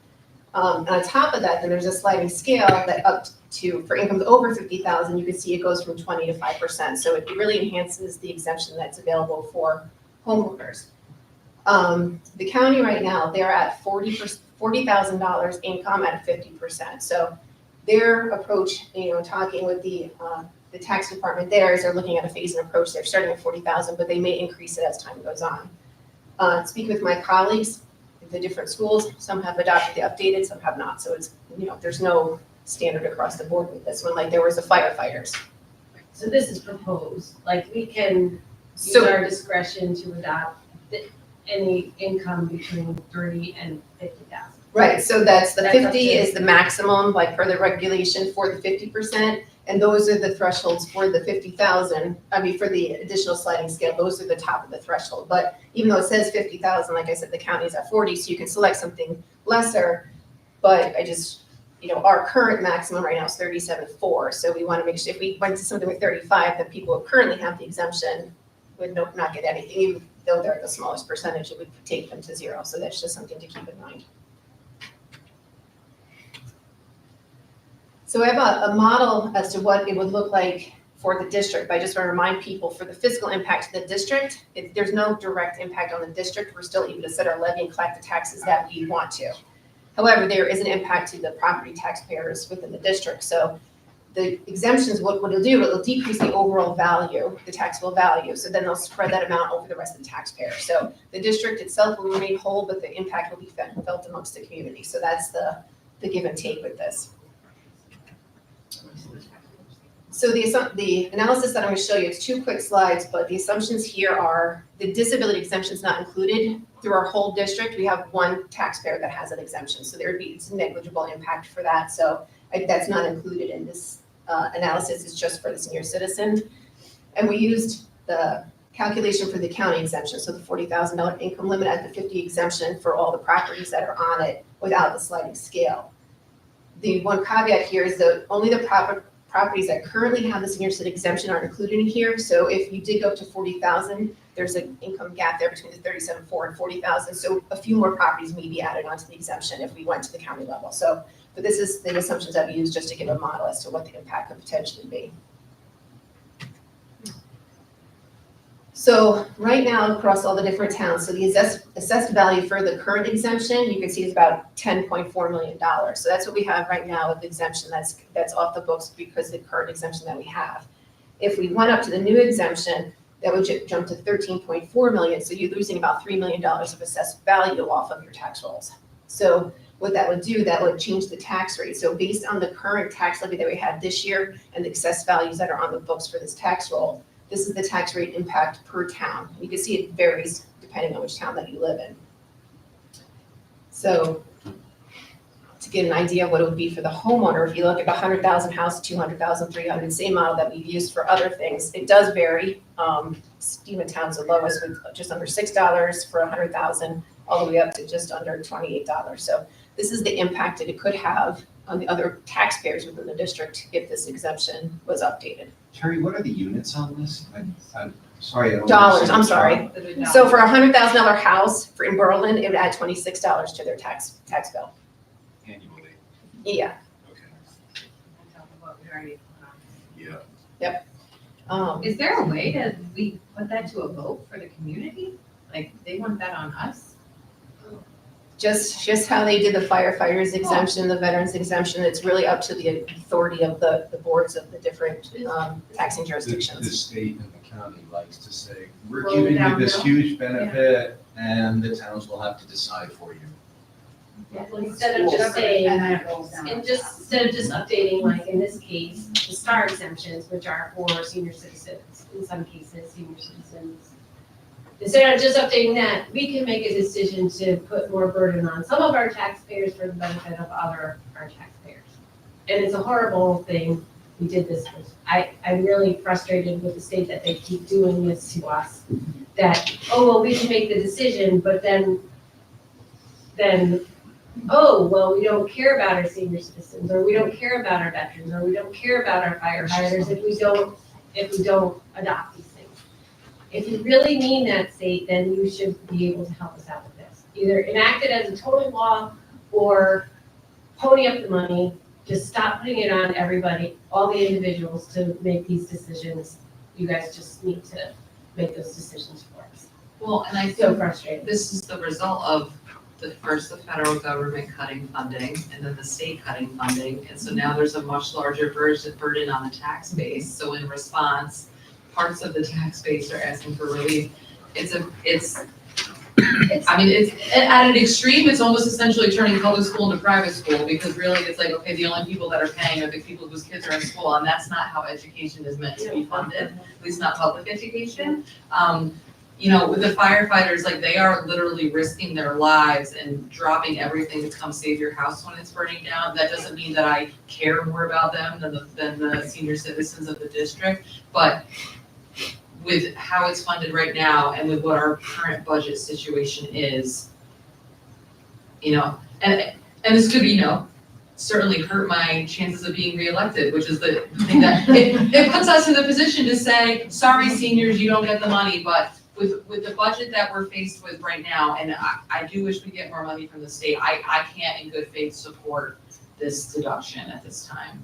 And on top of that, then there's a sliding scale that up to, for incomes over 50,000, you can see it goes from 20 to 5%. So it really enhances the exemption that's available for homeowners. The county right now, they're at $40,000 income at 50%. So their approach, talking with the tax department there is they're looking at a phased approach. They're starting at 40,000, but they may increase it as time goes on. Speaking with my colleagues, the different schools, some have adopted the updated, some have not. So it's, there's no standard across the board with this one, like there was the firefighters. So this is proposed, like we can use So- our discretion to adopt any income between 30 and 50,000. Right, so that's the That's up 50 to- is the maximum, like per the regulation for the 50%. And those are the thresholds for the 50,000, for the additional sliding scale, those are the top of the threshold. But even though it says 50,000, like I said, the county's at 40, so you can select something lesser. But I just, our current maximum right now is 37.4, so we want to make sure if we went to something with 35, that people who currently have the exemption would not get anything, even though they're the smallest percentage, it would take them to zero. So that's just something to keep in mind. So I have a model as to what it would look like for the district, but I just want to remind people for the fiscal impact to the district, there's no direct impact on the district. We're still able to set our levy and collect the taxes that we want to. However, there is an impact to the property taxpayers within the district. So the exemptions, what it'll do, it'll decrease the overall value, the taxable value. So then they'll spread that amount over the rest of the taxpayers. So the district itself will remain whole, but the impact will be felt amongst the community. So that's the give and take with this. So the analysis that I'm going to show you, it's 2 quick slides, but the assumptions here are the disability exemption is not included through our whole district. We have one taxpayer that has an exemption, so there would be some negligible impact for that. So that's not included in this analysis. It's just for the senior citizen. And we used the calculation for the county exemption, so the $40,000 income limit at the 50 exemption for all the properties that are on it without the sliding scale. The one caveat here is that only the properties that currently have the senior citizen exemption are included in here. So if you dig up to 40,000, there's an income gap there between the 37.4 and 40,000. So a few more properties may be added onto the exemption if we went to the county level. So, but this is the assumptions that we use just to give a model as to what the impact could potentially be. So right now across all the different towns, so the assessed value for the current exemption, you can see is about $10.4 million. So that's what we have right now with the exemption that's off the books because of the current exemption that we have. If we went up to the new exemption, that would jump to 13.4 million. So you're losing about $3 million of assessed value off of your tax rolls. So what that would do, that would change the tax rate. So based on the current tax levy that we have this year and the assessed values that are on the books for this tax roll, this is the tax rate impact per town. You can see it varies depending on which town that you live in. So to get an idea of what it would be for the homeowner, if you look at the 100,000 house, 200,000, 300, same model that we've used for other things, it does vary. Steventown's the lowest with just under $6 for 100,000, all the way up to just under $28. So this is the impact that it could have on the other taxpayers within the district if this exemption was updated. Terry, what are the units on this? I'm sorry. I don't Dollars, understand. I'm sorry. So for a $100,000 house in Berlin, it would add $26 to their tax bill. Annually, Yeah. okay, What we already put yeah. Is there a way to, we put that to a vote for the community? Like, they want that on us? Just how they did the firefighters exemption, the veterans exemption, it's really up to the authority of the boards of the different taxing The jurisdictions. state and the county likes to say, we're Roll giving you down this hill. huge benefit and the towns will have to decide for you. Instead of just saying, And then it rolls down. instead of just updating, like in this case, the STAR exemptions, which are for senior citizens, in some cases, senior citizens. Instead of just updating that, we can make a decision to put more burden on some of our taxpayers for the benefit of our taxpayers. And it's a horrible thing. We did this. I'm really frustrated with the state that they keep doing this to us. That, oh, well, we can make the decision, but then, oh, well, we don't care about our senior citizens, or we don't care about our veterans, or we don't care about our firefighters if we don't adopt these things. If you really mean that, state, then you should be able to help us out with this. Either enact it as a total law or pony up the money, just stop putting it on everybody, all the individuals to make these decisions. You guys just need to make those decisions for us. Well, and I So think frustrated. this is the result of the federal government cutting funding and then the state cutting funding. And so now there's a much larger burden on the tax base. So in response, parts of the tax base are asking for relief. I mean, it's at an extreme, it's almost essentially turning public school into private school, because really it's like, okay, the only people that are paying are the people whose kids are in school, and that's not how education is meant to be funded, at least not public education. You know, with the firefighters, like, they are literally risking their lives and dropping everything to come save your house when it's burning down. That doesn't mean that I care more about them than the senior citizens of the district, but with how it's funded right now and with what our current budget situation is, you know, and this could be, you know, certainly hurt my chances of being reelected, which is the thing that, it puts us in the position to say, sorry, seniors, you don't get the money, but with the budget that we're faced with right now, and I do wish we get more money from the state, I can't in good faith support this deduction at this time.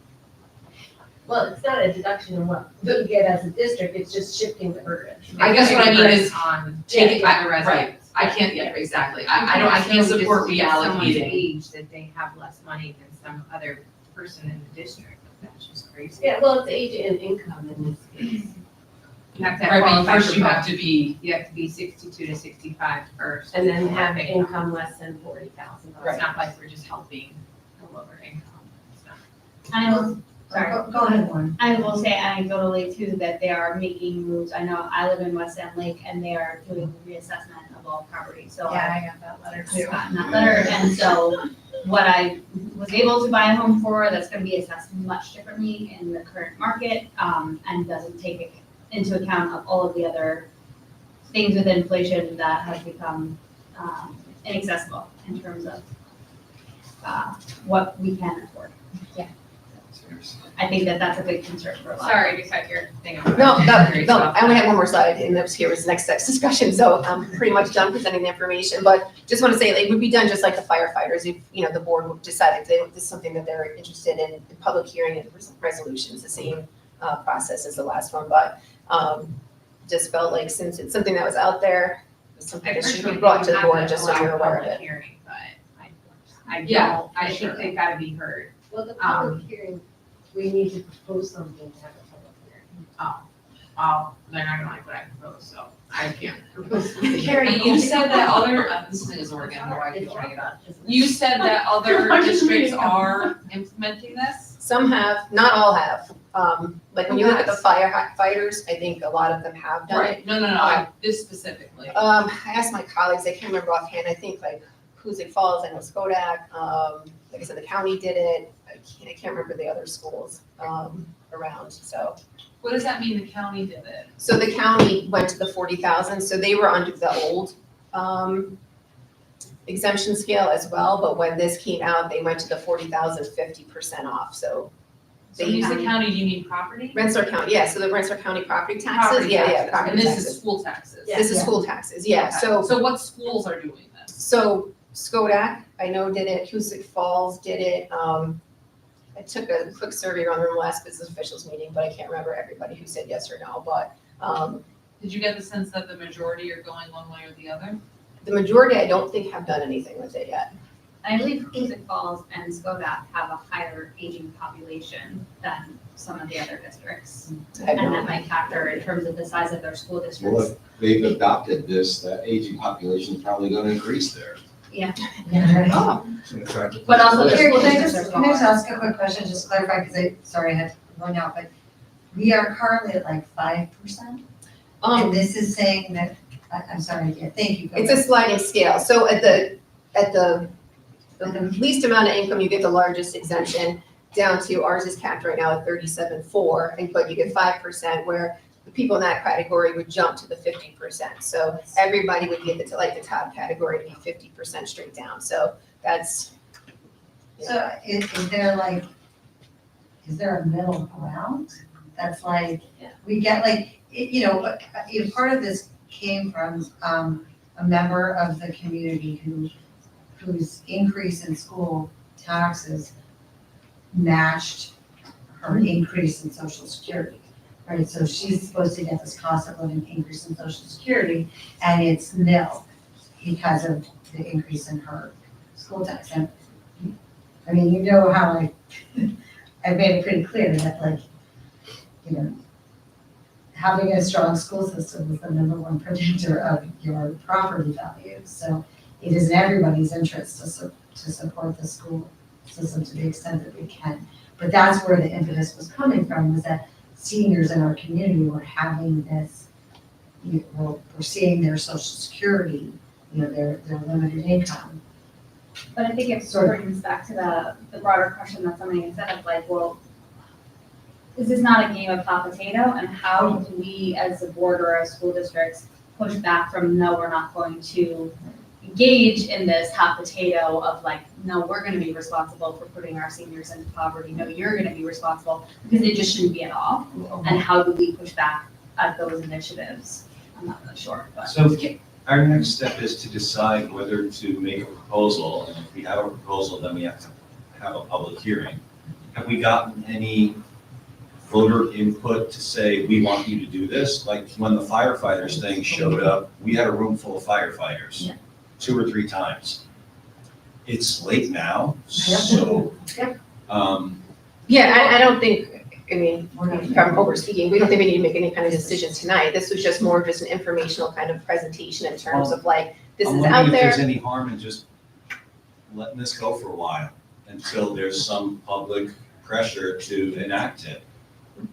Well, it's not a deduction in what we get as a district, it's just shifting the burden. I guess what I mean is on taking, the right, residents. I can't, yeah, exactly, I can't support Someone's reallocating. age that they have less money than some other person in the district, that's just crazy. Yeah, well, it's age and income in this case. You have to Right, but qualify first for you have both. to be, You have to be 62 to 65 first. And then before have they- income less than $40,000. It's not like we're just helping the lower income. It's not. I will, sorry. Go ahead, Lauren. I will say anecdotally too, that they are making moves. I know I live in West End Lake and they are doing reassessment of all property, so. I got that letter I've gotten that letter, and so what I was able to buy a home for, that's gonna be assessed much differently in the current market, and doesn't take into account of all of the other things with inflation that have become, inaccessible in terms of, what we can afford. Yeah. I think that that's a big concern for a lot. Sorry to cut your thing. off. No, Curious no, about I only that. have one more slide, and that was here was the next steps discussion, so I'm pretty much done presenting the information, but just want to say, it would be done just like the firefighters, if, you know, the board would decide if this is something that they're interested in public hearing and resolutions, the same process as the last one, but just felt like since it's something that was out there, it's something that should be brought to the board, just so you're aware of it. Hearing, but I Yeah, don't, I think they've gotta be heard. Well, the public hearing, we need to propose something to have a public hearing. They're not gonna like what I propose, so I can't propose. Carrie, you said that other, this thing is working, I don't know why I keep bringing it up. You said that other districts are implementing this? Some have, not all have, like when you look at the firefighters, I think a lot of them have done it. Right, no, this specifically. I asked my colleagues, I can't remember offhand, I think like Hoosick Falls, I know Skodak, like I said, the county did it, I can't remember the other schools, around, so. What does that mean, the county did it? So the county went to the 40,000, so they were under the old, exemption scale as well, but when this came out, they went to the 40,000, 50% off, so. So when you say county, do you mean property? Rensselaer County, yeah, so the Rensselaer County property taxes, Property yeah, taxes, property and this taxes. is school taxes. This is school taxes, yeah, Okay. so. So what schools are doing this? So Skodak, I know did it, Hoosick Falls did it, I took a quick survey around the last business officials meeting, but I can't remember everybody who said yes or no, but, Did you get the sense that the majority are going one way or the other? the majority, I don't think have done anything with it yet. I believe Hoosick Falls and Skodak have a higher aging population than some of the other districts. I have And no- that might factor in terms of the size of their school Well, districts. if they've adopted this, that aging population is probably gonna increase there. Oh, But also their Here, school can I districts just, are can I just smaller. ask a quick question, just to clarify, because I had to run out, but we are currently at like 5%? And this is saying that, I'm sorry, yeah, thank you. go It's a ahead. sliding scale, so at the least amount of income, you get the largest exemption, down to ours is capped right now at 37.4, and but you get 5%, where the people in that category would jump to the 50%. So everybody would get the top category to be 50% straight down, so that's. So is there like, is there a middle ground? That's like, we get like, part of this came from a member of the community whose increase in school taxes matched her increase in social security, right? So she's supposed to get this cost of living increase in social security, and it's nil because of the increase in her school tax. And, I mean, you know how I've made it pretty clear that, like, you know, having a strong school system is the number one predictor of your property value. So it is in everybody's interest to support the school system to the extent that we can. But that's where the impetus was coming from, was that seniors in our community were having this, we're seeing their social security, their limited income. But I think it sort of brings back to the broader question that somebody had said of like, well, is this not a game of hot potato? And how do we as a board or as school districts push back from, no, we're not going to engage in this hot potato of like, no, we're gonna be responsible for putting our seniors into poverty. No, you're gonna be responsible, because it just shouldn't be at all. And how do we push back at those initiatives? I'm not really sure, but. So our next step is to decide whether to make a proposal, and if we have a proposal, then we have to have a public hearing. Have we gotten any voter input to say, we want you to do this? Like when the firefighters thing showed up, we had a room full of firefighters, 2 or 3 times. It's late now, so. Yeah, I don't think, I mean, if I'm over speaking, we don't think we need to make any kind of decision tonight. This was just more just an informational kind of presentation in terms of like, this I'm is wondering out if there's there. any harm in just letting this go for a while until there's some public pressure to enact it.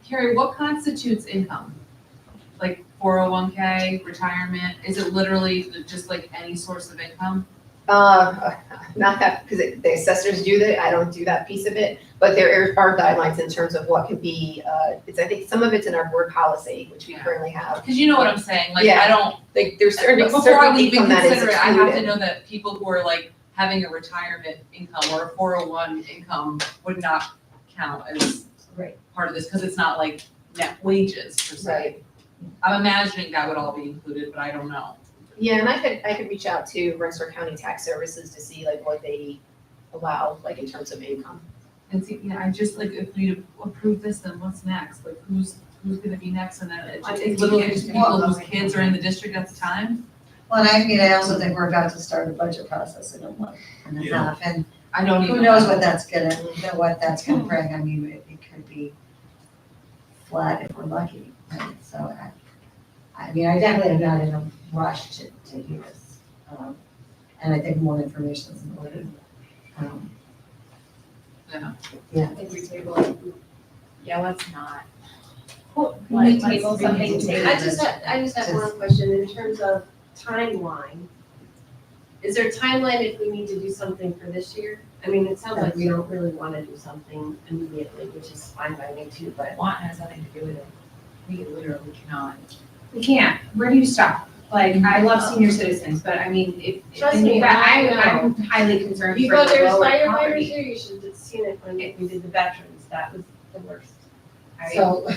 Carrie, what constitutes income? Like 401k, retirement, is it literally just like any source of income? Not that, because the assessors do that, I don't do that piece of it, but there are guidelines in terms of what could be, I think some of it's in our board policy, which we currently have. Because you know what I'm saying, like, Yeah. I don't, Like, there's certain, before I certain would even income that is consider it, I have to excluded. know that people who are like having a retirement income or a 401 income would not count as Right. part of this, because it's not like net wages per se. Right. I'm imagining that would all be included, but I don't know. Yeah, and I could reach out to Rensselaer County Tax Services to see like what they allow, like in terms of income. And see, I just like, if we approve this, then what's next? Like, who's gonna be next? And then it's literally just people whose kids are in the district at the time? Well, and I mean, I also think we're about to start a budget process in a month and a half, and I don't even. who knows what that's gonna bring. I mean, it could be flat if we're lucky, right? So I mean, I definitely am not in a rush to do this. And I think more information is important. Yeah. I think we table it. Yeah, let's not. Can we table something I just have one question in terms of timeline. Is there a timeline if we need to do something for this year? I mean, it sounds like we don't really want to do something immediately, which is fine by me too, but. Want has nothing to do with it. We literally cannot. We can't. Where do you stop? Like, I love senior citizens, but I mean, if. Trust me, I know. I'm highly concerned You for go, the there's lower firefighters poverty. here, you should have seen it when we did the veterans, that was the worst. So,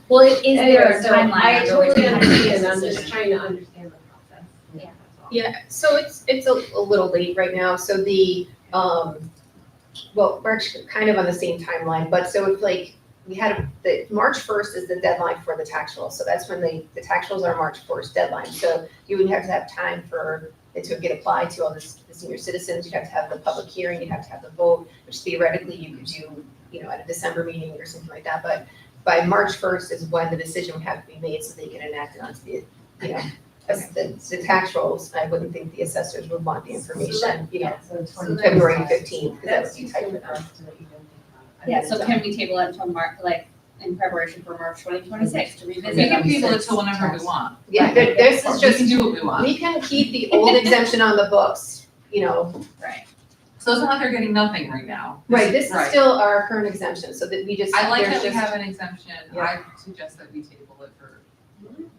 Well, is there a Anyway, so timeline? I under which totally we have to make this understand, I'm just decision? trying to understand the process. Yeah. That's all. Yeah, so it's a little late right now, so the, well, we're actually kind of on the same timeline, but so it's like, we had, the March 1st is the deadline for the tax roll, so that's when the tax rolls are March 1st deadline, so you would have to have time for it to get applied to all the senior citizens, you'd have to have the public hearing, you'd have to have the vote, which theoretically you could do, at a December meeting or something like that, but by March 1st is when the decision would have to be made so they can enact it onto the, as the tax rolls. I wouldn't think the assessors would want the information, so February 15th, because that That's would be too tight soon for for them. us to even think about. Yeah, so can we table it until March, like, in preparation for March 2026 to revisit? We can table it till whenever we want. Yeah, this is We just, can do what we want. we can keep the old exemption on the books, Right. So it's not like they're getting nothing right now. right, this is Right. still our current exemption, so that we just, I like there's that we just- have an exemption. I suggest that we table it for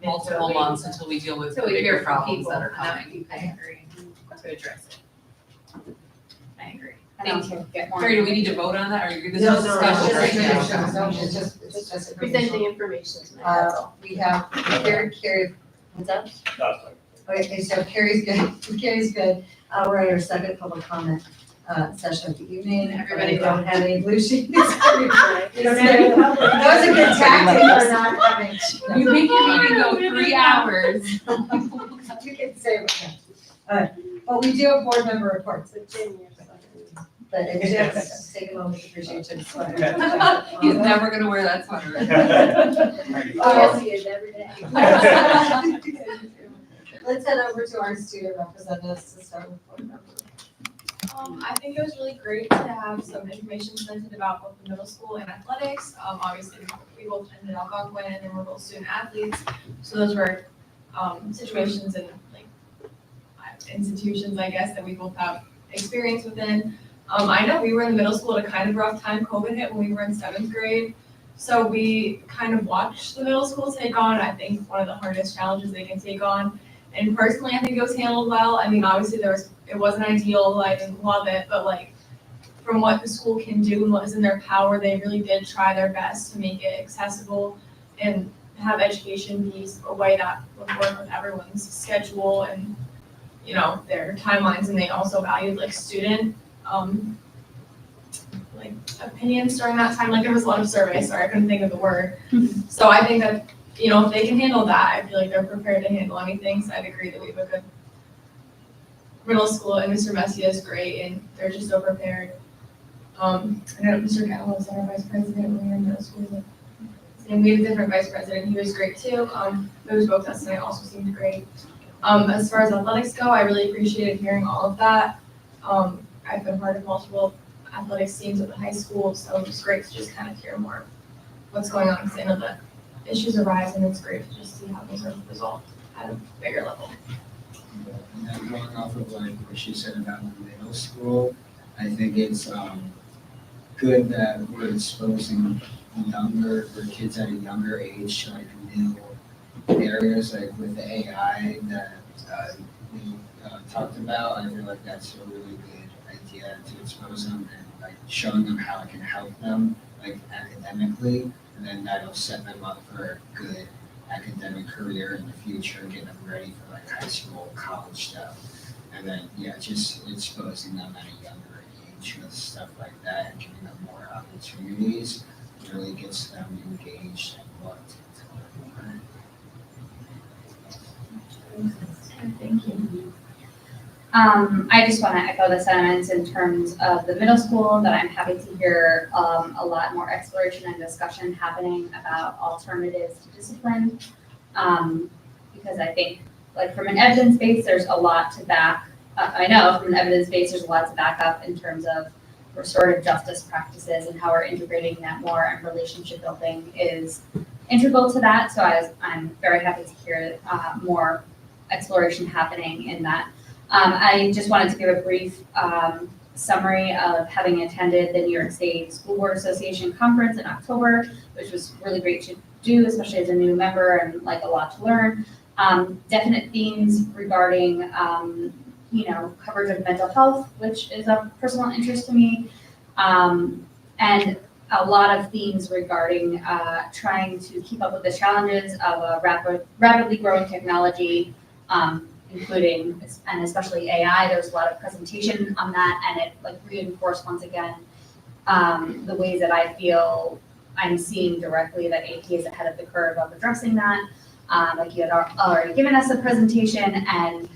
multiple Until we- months until we deal with the Until we hear bigger from problems people, that are and then coming. we can agree to address it. I agree. Thank you. Get more. Carrie, do we need to vote on that, or you're, this No, is no, discussion it's right just now? information. No, it's just presenting information tonight, that's all. We have Carrie, what's that? Okay, so Carrie's good, Carrie's good. We're at our second public comment. session of the evening. Everybody We don't have any blue sheets. We don't have any public. That was a good tactic for not having. You make your meeting go 3 hours. You can say what. But we do have board member reports. But Jim, you're such But it's just take a moment to appreciate Jim's sweater. He's never gonna wear that sweater. a- Yes, he is every day. Let's head over to our student representatives to start with board member. I think it was really great to have some information presented about both the middle school and athletics. Obviously, we both attended Algonquin and then we're both student athletes. So those were, situations and like institutions, I guess, that we both have experience within. I know we were in the middle school at a kind of rough time. COVID hit when we were in 7th grade. So we kind of watched the middle school take on, I think, one of the hardest challenges they can take on. And personally, I think it was handled well. I mean, obviously it wasn't ideal, I didn't love it, but like from what the school can do and what is in their power, they really did try their best to make it accessible and have education be a way that would work with everyone's schedule and, you know, their timelines. And they also valued like student, like opinions during that time. Like there was a lot of surveys, sorry, I couldn't think of the word. So I think that, you know, if they can handle that, I feel like they're prepared to handle anything. So I'd agree that we have a good middle school, and Mr. Messia is great, and they're just so prepared. I know Mr. Gallo was our vice president when we were in middle school. And we had a different vice president. He was great too. Those spoke to us tonight also seemed great. As far as athletics go, I really appreciated hearing all of that. I've been part of multiple athletics teams at the high school, so it was great to just kind of hear more what's going on, because I know that issues arise, and it's great to just see how those are resolved at a bigger level. And going off of like what she said about the middle school, I think it's good that we're exposing younger, or kids at a younger age to like new areas, like with the AI that we talked about. I feel like that's a really good idea to expose them and like showing them how it can help them like academically, and then that'll set them up for a good academic career in the future, get them ready for like high school, college stuff. And then, yeah, just exposing them at a younger age with stuff like that and giving them more opportunities really gets them engaged and want to learn more. Thank you. I just want to echo the sentiments in terms of the middle school, that I'm happy to hear a lot more exploration and discussion happening about alternatives to discipline. Because I think, like from an evidence base, there's a lot to back. I know from an evidence base, there's a lot to back up in terms of restorative justice practices and how we're integrating that more, and relationship building is integral to that. So I'm very happy to hear more exploration happening in that. I just wanted to give a brief summary of having attended the New York State School Board Association conference in October, which was really great to do, especially as a new member, and like a lot to learn. Definite themes regarding, coverage of mental health, which is of personal interest to me, and a lot of themes regarding trying to keep up with the challenges of a rapidly growing technology, including and especially AI. There was a lot of presentation on that, and it like reinforced once again the ways that I feel I'm seeing directly that AT is ahead of the curve of addressing that. Like you had already given us a presentation, and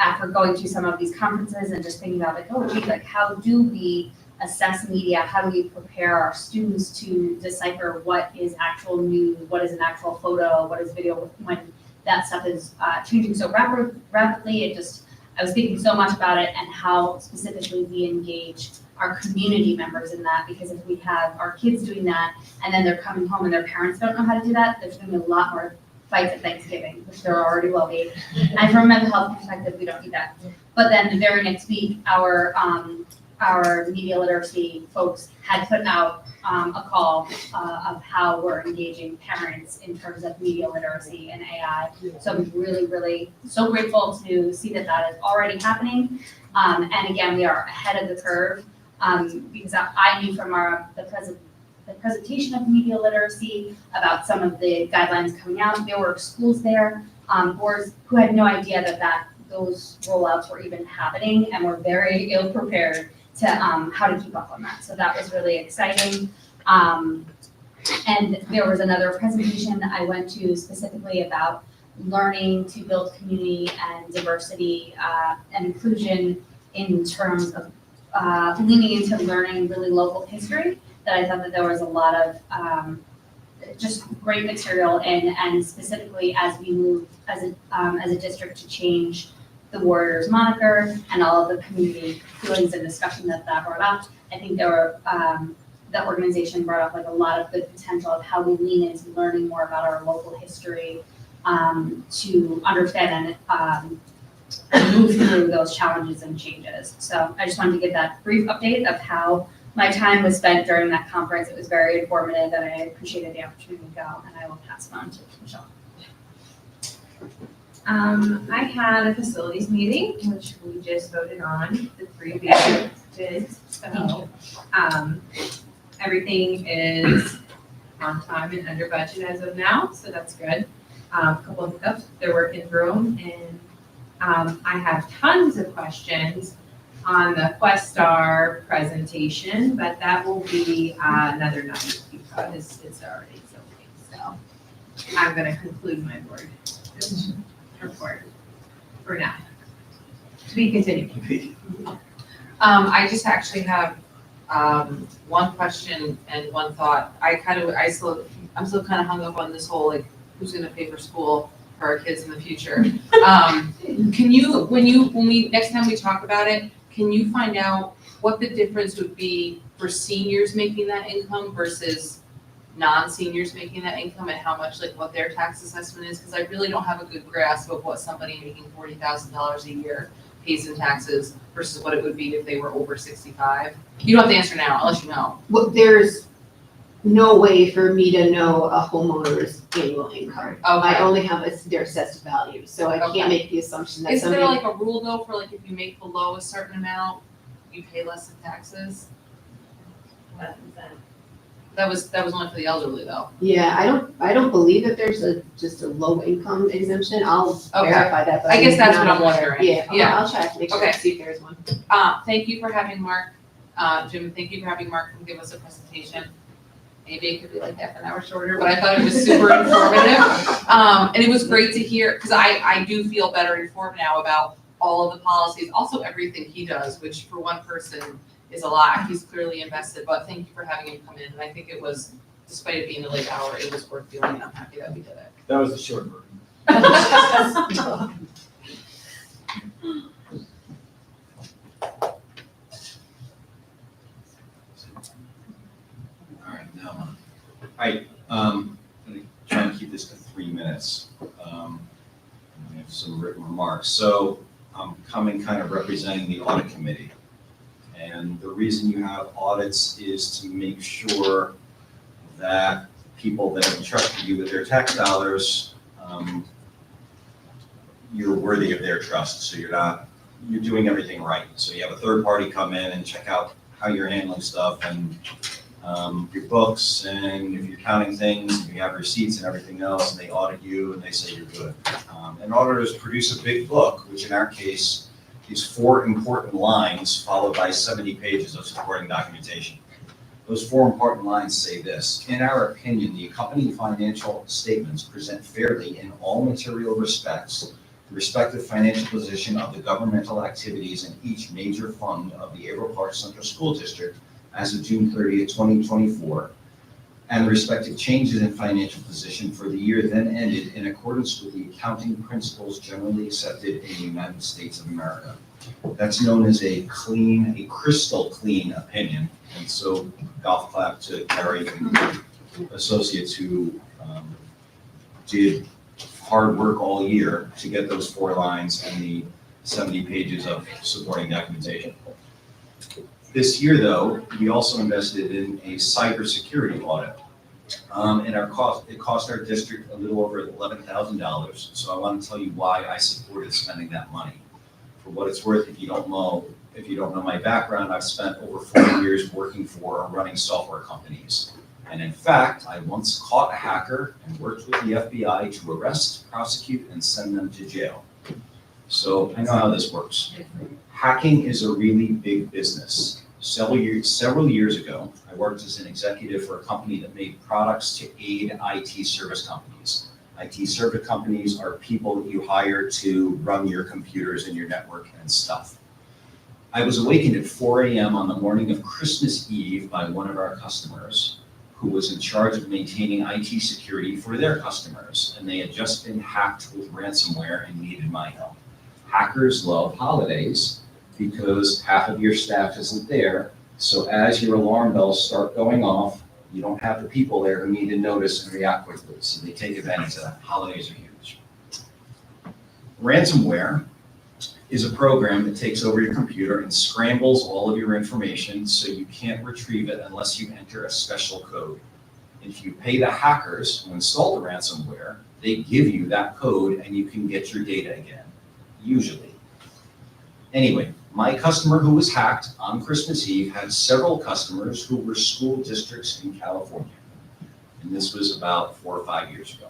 after going to some of these conferences and just thinking about like, oh gee, like how do we assess media? How do we prepare our students to decipher what is actual news, what is an actual photo, what is video, when that stuff is changing so rapidly? I was thinking so much about it, and how specifically we engage our community members in that, because if we have our kids doing that and then they're coming home and their parents don't know how to do that, there's going to be a lot more fights at Thanksgiving, which there already will be. And from a mental health perspective, we don't need that. But then the very next week, our media literacy folks had put out a call of how we're engaging parents in terms of media literacy and AI. So I'm really, really so grateful to see that that is already happening. And again, we are ahead of the curve, because I knew from the presentation of media literacy about some of the guidelines coming out. There were schools there, boards who had no idea that those rollouts were even happening, and we're very ill prepared to how to keep up on that. So that was really exciting. And there was another presentation I went to specifically about learning to build community and diversity and inclusion in terms of leaning into learning really local history, that I thought that there was a lot of just great material in, and specifically as we move as a district to change the Warriors moniker and all of the community feelings and discussion that brought up. I think there were, that organization brought up like a lot of good potential of how we lean into learning more about our local history to understand and move through those challenges and changes. So I just wanted to give that brief update of how my time was spent during that conference. It was very informative, and I appreciated the opportunity to go, and I will pass it on to Michelle. I had a facilities meeting, which we just voted on, the 3 bids. So, everything is on time and under budget as of now, so that's good. A couple of hiccups, they're working through them, and I have tons of questions on the Questar presentation, but that will be another night because it's already so late. So I'm gonna conclude my board report for now. To be continued. I just actually have one question and one thought. I'm still kind of hung up on this whole like who's gonna pay for school for our kids in the future. Can you, when we next time we talk about it, can you find out what the difference would be for seniors making that income versus non-seniors making that income, and how much, like what their tax assessment is? Because I really don't have a good grasp of what somebody making $40,000 a year pays in taxes versus what it would be if they were over 65. You don't have to answer now, unless you know. Well, there's no way for me to know a homeowner's annual income. I only have their assessed value, so I Okay. can't make the assumption that Is there somebody. like a rule though for like if you make below a certain amount, you pay less in taxes? That was only for the elderly though. Yeah, I don't believe that there's just a low income exemption. I'll Okay. verify that, but I guess that's what not I'm aware. wondering. Yeah, Yeah. I'll check, make sure, Okay. see if there's one. Thank you for having Mark, Jim, thank you for having Mark come give us a presentation. Maybe it could be like half an hour shorter, but I thought it was super informative. And it was great to hear, because I do feel better informed now about all of the policies, also everything he does, which for one person is a lot. He's clearly invested, but thank you for having him come in. And I think it was, despite it being a late hour, it was worth doing, and I'm happy that we did it. That was the short version. All right, I'm gonna try and keep this to 3 minutes. I have some written remarks. So I'm coming kind of representing the audit committee. And the reason you have audits is to make sure that people that have entrusted you with their tax dollars, you're worthy of their trust. So you're doing everything right. So you have a third party come in and check out how you're handling stuff and your books, and if you're counting things, if you have receipts and everything else, and they audit you and they say you're good. And auditors produce a big book, which in our case is 4 important lines followed by 70 pages of supporting documentation. Those 4 important lines say this: in our opinion, the accompanying financial statements present fairly in all material respects the respective financial position of the governmental activities in each major fund of the Averill Park Central School District as of June 30th, 2024, and the respective changes in financial position for the year then ended in accordance with the accounting principles generally accepted in the United States of America. That's known as a crystal clean opinion. And so golf clap to Gary and associates who did hard work all year to get those 4 lines and the 70 pages of supporting documentation. This year, though, we also invested in a cybersecurity audit. And it cost our district a little over $11,000. So I want to tell you why I supported spending that money. For what it's worth, if you don't know my background, I've spent over 40 years working for or running software companies. And in fact, I once caught a hacker and worked with the FBI to arrest, prosecute, and send them to jail. So I know how this works. Hacking is a really big business. Several years ago, I worked as an executive for a company that made products to aid IT service companies. IT service companies are people that you hire to run your computers and your network and stuff. I was awakened at 4 a.m. on the morning of Christmas Eve by one of our customers who was in charge of maintaining IT security for their customers, and they had just been hacked with ransomware and needed my help. Hackers love holidays because half of your staff isn't there, so as your alarm bells start going off, you don't have the people there who need to notice and react quickly, so they take advantage of that. Holidays are huge. Ransomware is a program that takes over your computer and scrambles all of your information so you can't retrieve it unless you enter a special code. If you pay the hackers who install the ransomware, they give you that code and you can get your data again, usually. Anyway, my customer who was hacked on Christmas Eve had several customers who were school districts in California. And this was about 4 or 5 years ago.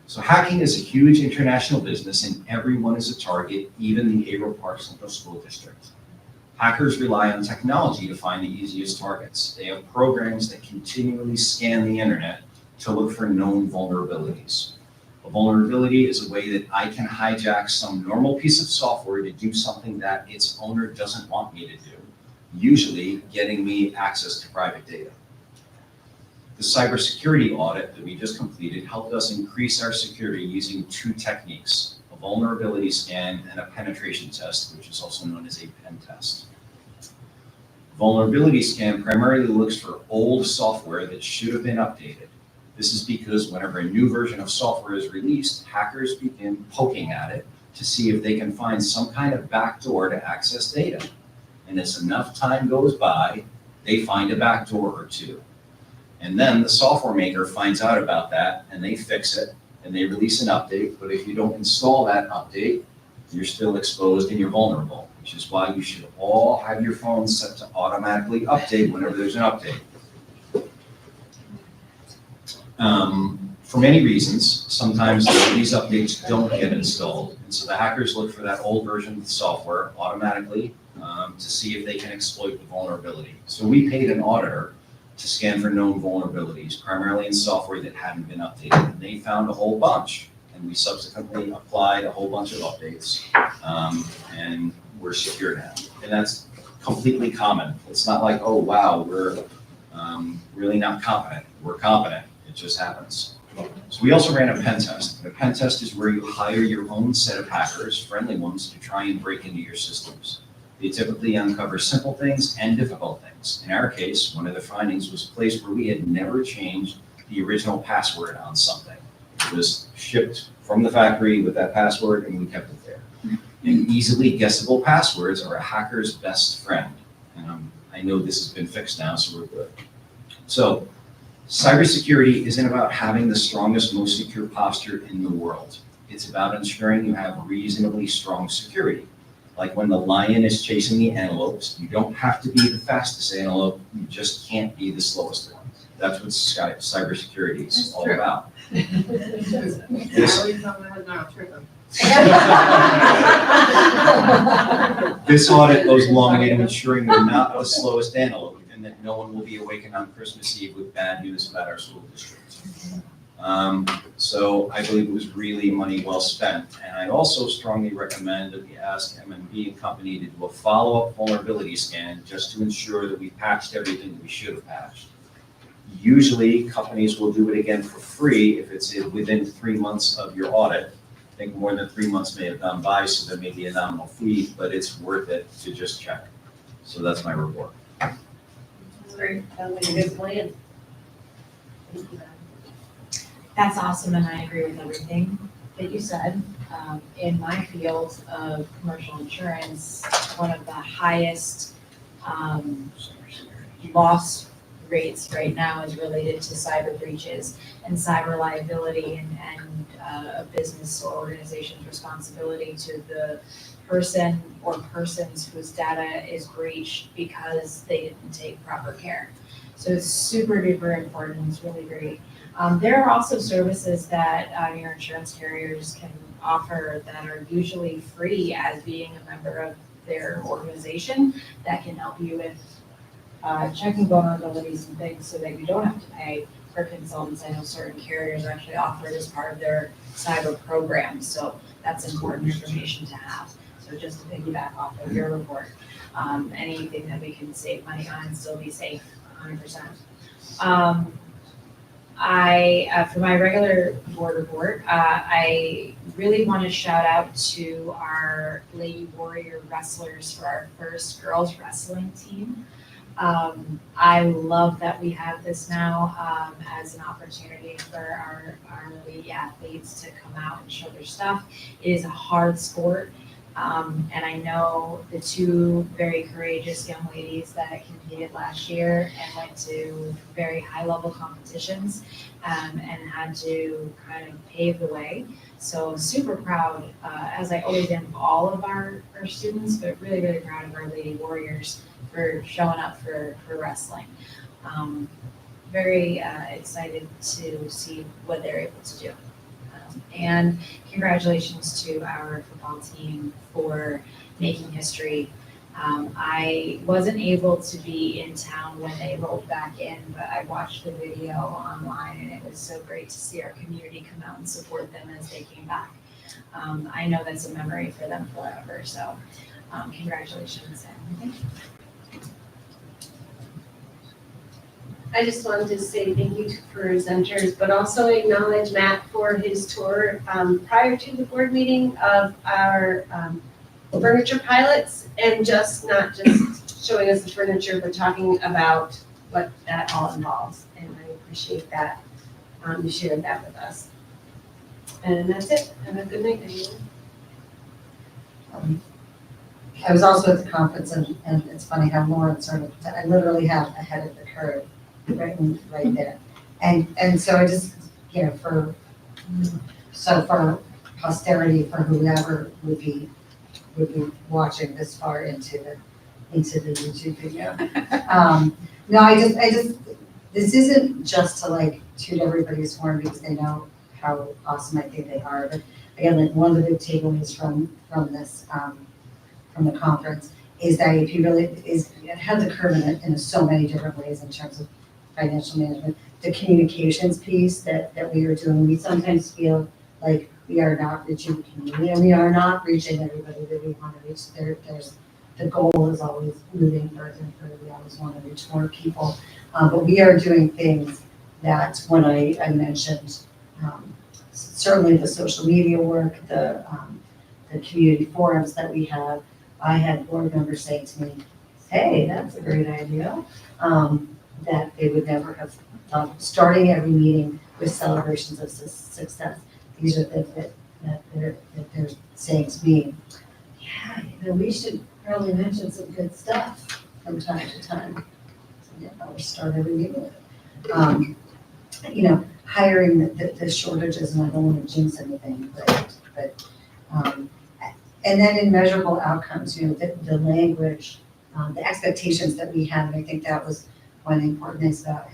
So hacking is a huge international business and everyone is a target, even the Averill Park Central School District. Hackers rely on technology to find the easiest targets. They have programs that continually scan the internet to look for known vulnerabilities. A vulnerability is a way that I can hijack some normal piece of software to do something that its owner doesn't want me to do, usually getting me access to private data. The cybersecurity audit that we just completed helped us increase our security using 2 techniques, a vulnerability scan and a penetration test, which is also known as a pen test. Vulnerability scan primarily looks for old software that should have been updated. This is because whenever a new version of software is released, hackers begin poking at it to see if they can find some kind of backdoor to access data. And as enough time goes by, they find a backdoor or 2. And then the software maker finds out about that and they fix it and they release an update. But if you don't install that update, you're still exposed and you're vulnerable, which is why you should all have your phones set to automatically update whenever there's an update. For many reasons, sometimes these updates don't get installed. And so the hackers look for that old version of the software automatically to see if they can exploit the vulnerability. So we paid an auditor to scan for known vulnerabilities, primarily in software that hadn't been updated. And they found a whole bunch. And we subsequently applied a whole bunch of updates and we're secure now. And that's completely common. It's not like, oh, wow, we're really not competent. We're competent. It just happens. So we also ran a pen test. A pen test is where you hire your own set of hackers, friendly ones, to try and break into your systems. They typically uncover simple things and difficult things. In our case, one of the findings was a place where we had never changed the original password on something. It was shipped from the factory with that password and we kept it there. And easily guessable passwords are a hacker's best friend. And I know this has been fixed now, so we're good. So cybersecurity isn't about having the strongest, most secure posture in the world. It's about ensuring you have reasonably strong security. Like when the lion is chasing the antelopes, you don't have to be the fastest antelope, you just can't be the slowest one. That's what cybersecurity is all about. This audit goes a long way to ensuring we're not the slowest antelope and that no one will be awakened on Christmas Eve with bad news about our school district. So I believe it was really money well spent. And I also strongly recommend that we ask M&B and company to do a follow-up vulnerability scan just to ensure that we patched everything that we should have patched. Usually companies will do it again for free if it's within 3 months of your audit. I think more than 3 months may have gone by, so there may be a nominal fee, but it's worth it to just check. So that's my report. That's great. Sounds like a good plan. Thank you. That's awesome, and I agree with everything that you said. In my field of commercial insurance, one of the highest loss rates right now is related to cyber breaches and cyber liability and a business or organization's responsibility to the person or persons whose data is breached because they didn't take proper care. So it's super duper important. It's really great. There are also services that your insurance carriers can offer that are usually free as being a member of their organization that can help you with checking vulnerabilities and things so that you don't have to pay for consultants. I know certain carriers actually offer it as part of their cyber program, so that's important information to have. So just to piggyback off of your report, anything that we can save money on and still be safe, 100%. For my regular board report, I really want to shout out to our Lady Warrior wrestlers for our first girls wrestling team. I love that we have this now as an opportunity for our lady athletes to come out and show their stuff. It is a hard sport. And I know the two very courageous young ladies that competed last year and went to very high level competitions and had to kind of pave the way. So super proud, as I always am, of all of our students, but really, really proud of our Lady Warriors for showing up for wrestling. Very excited to see what they're able to do. And congratulations to our football team for making history. I wasn't able to be in town when they rolled back in, but I watched the video online and it was so great to see our community come out and support them as they came back. I know that's a memory for them forever, so congratulations and thank you. I just wanted to say thank you to presenters, but also acknowledge Matt for his tour prior to the board meeting of our furniture pilots, and not just showing us the furniture, but talking about what that all involves. And I appreciate that you shared that with us. And that's it. Have a good night, everyone. I was also at the conference, and it's funny how Lauren I literally have ahead of the curve right there. And so I just, for posterity, for whoever would be watching this far into the YouTube video. No, I just, this isn't just to like toot everybody's horn because they know how awesome I think they are, but again, like one of the big takeaways from this, from the conference is that if you really, it had the curve in so many different ways in terms of financial management, the communications piece that we are doing. We sometimes feel like we are not reaching the community, and we are not reaching everybody that we want to reach. There's the goal is always moving further and further. We always want to reach more people, but we are doing things that when I mentioned certainly the social media work, the community forums that we have. I had board members saying to me, "Hey, that's a great idea." That they would never have thought of starting every meeting with celebrations of success. These are things that they're saying to me, yeah, we should probably mention some good stuff from time to time. So, I'll start every meeting with it. Hiring the shortages, and I don't want to jinx anything, but and then in measurable outcomes, the language, the expectations that we have, and I think that was one of the important things about,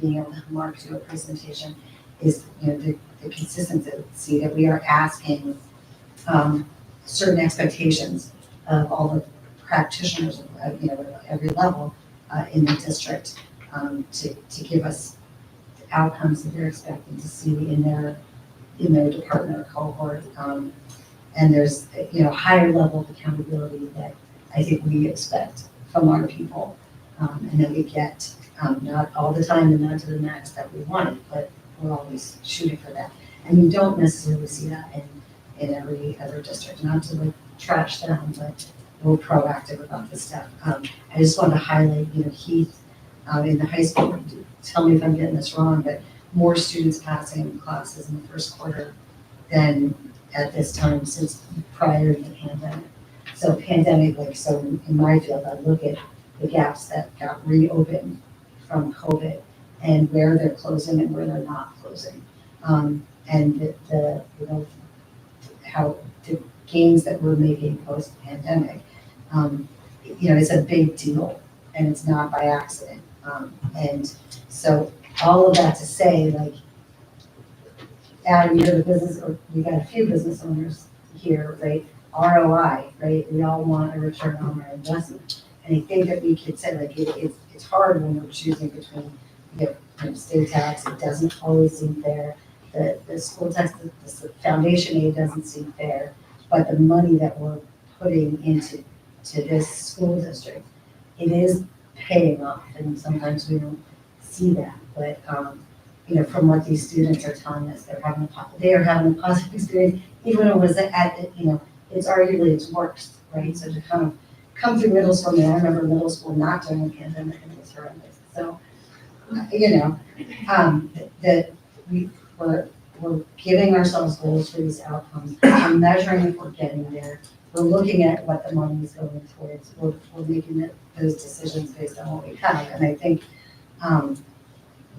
being able to have Mark do a presentation is, the consistency that we are asking certain expectations of all the practitioners, at every level in the district to give us the outcomes that they're expecting to see in their department or cohort. And there's, higher level of accountability that I think we expect from our people. And that we get, not all the time and not to the max that we want, but we're always shooting for that. And you don't necessarily see that in every other district, not to like trash them, but we're proactive about this stuff. I just want to highlight, Heath, in the high school, tell me if I'm getting this wrong, but more students passing classes in the first quarter than at this time since prior to the pandemic. So in my field, I look at the gaps that got reopened from COVID and where they're closing and where they're not closing. And how the gains that we're making post-pandemic, it's a big deal and it's not by accident. And so all of that to say, Adam, you're the business, or we got a few business owners here, right? ROI, right? We all want a return on our investment. And I think that we could say, like, it's hard when we're choosing between, you know, state tax, it doesn't always seem fair. The school tax, the foundation aid doesn't seem fair, but the money that we're putting into this school district, it is paying off, and sometimes we don't see that, but, you know, from what these students are telling us, they are having a positive experience, even when it was you know, it's arguably its worst, right? So to kind of come through middle school, and I remember middle school not during the pandemic, and it was horrendous. So, you know, that we're giving ourselves goals for these outcomes, we're measuring if we're getting there, we're looking at what the money is going towards, we're making those decisions based on what we have, and I think,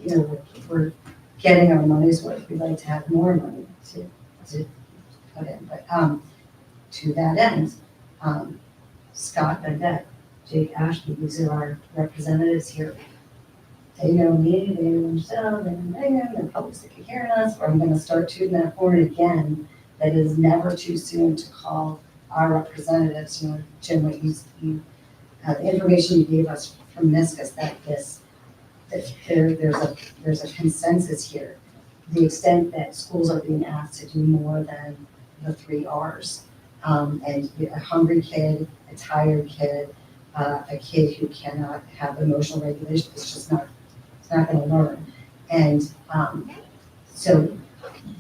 you know, we're getting our money's worth. We'd like to have more money to put in, but, to that end, Scott Bendett, Jake Ashby, these are our representatives here. They know me, they know Michelle, they know Megan, they're probably sick of hearing us, or I'm gonna start tooting that horn again, that it is never too soon to call our representatives, you know, Jim, what you the information you gave us from NISCUS, that there's a consensus here. The extent that schools are being asked to do more than the 3 Rs. And a hungry kid, a tired kid, a kid who cannot have emotional regulation, it's just not, it's not gonna learn. And so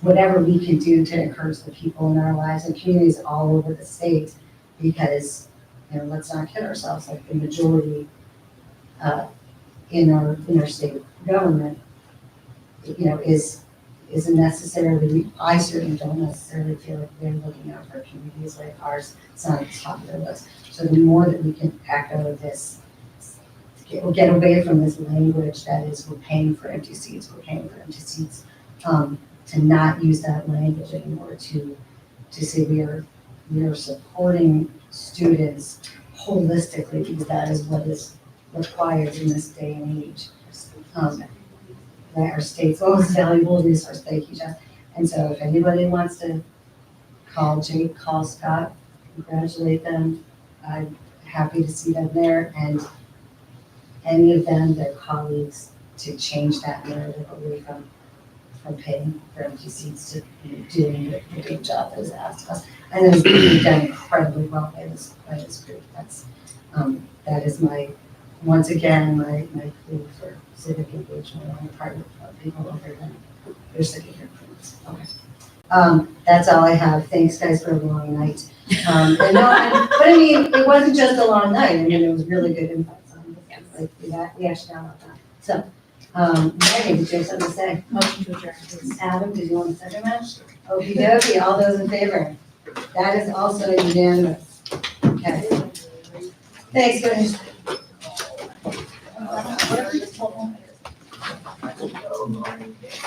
whatever we can do to encourage the people in our lives and communities all over the state, because, you know, let's not kid ourselves, like the majority in our state government, you know, isn't necessarily, I certainly don't necessarily feel like they're looking out for communities like ours. It's not at the top of their list. So the more that we can act out of this, get away from this language that is, we're paying for empty seats, to not use that language anymore, to say we are supporting students holistically, because that is what is required in this day and age. That our state's most valuable resource. Thank you, Jeff. And so if anybody wants to call Jake, call Scott, congratulate them. I'm happy to see them there, and any of them, their colleagues, to change that narrative away from paying for empty seats to doing the good job that is asked of us. And it's being done incredibly well by this group. That is my, once again, my plea for civic engagement on the part of people other than they're sick of hearing from us. Okay. That's all I have. Thanks, guys, for a long night. But I mean, it wasn't just a long night. I mean, it was really good insights on this. Like we actually got about that. So, Megan, did you have something to say? Motion to adjourn, please. Adam, did you want to second that? Okey dokey, all those in favor? That is also unanimous. Okay. Thanks, guys.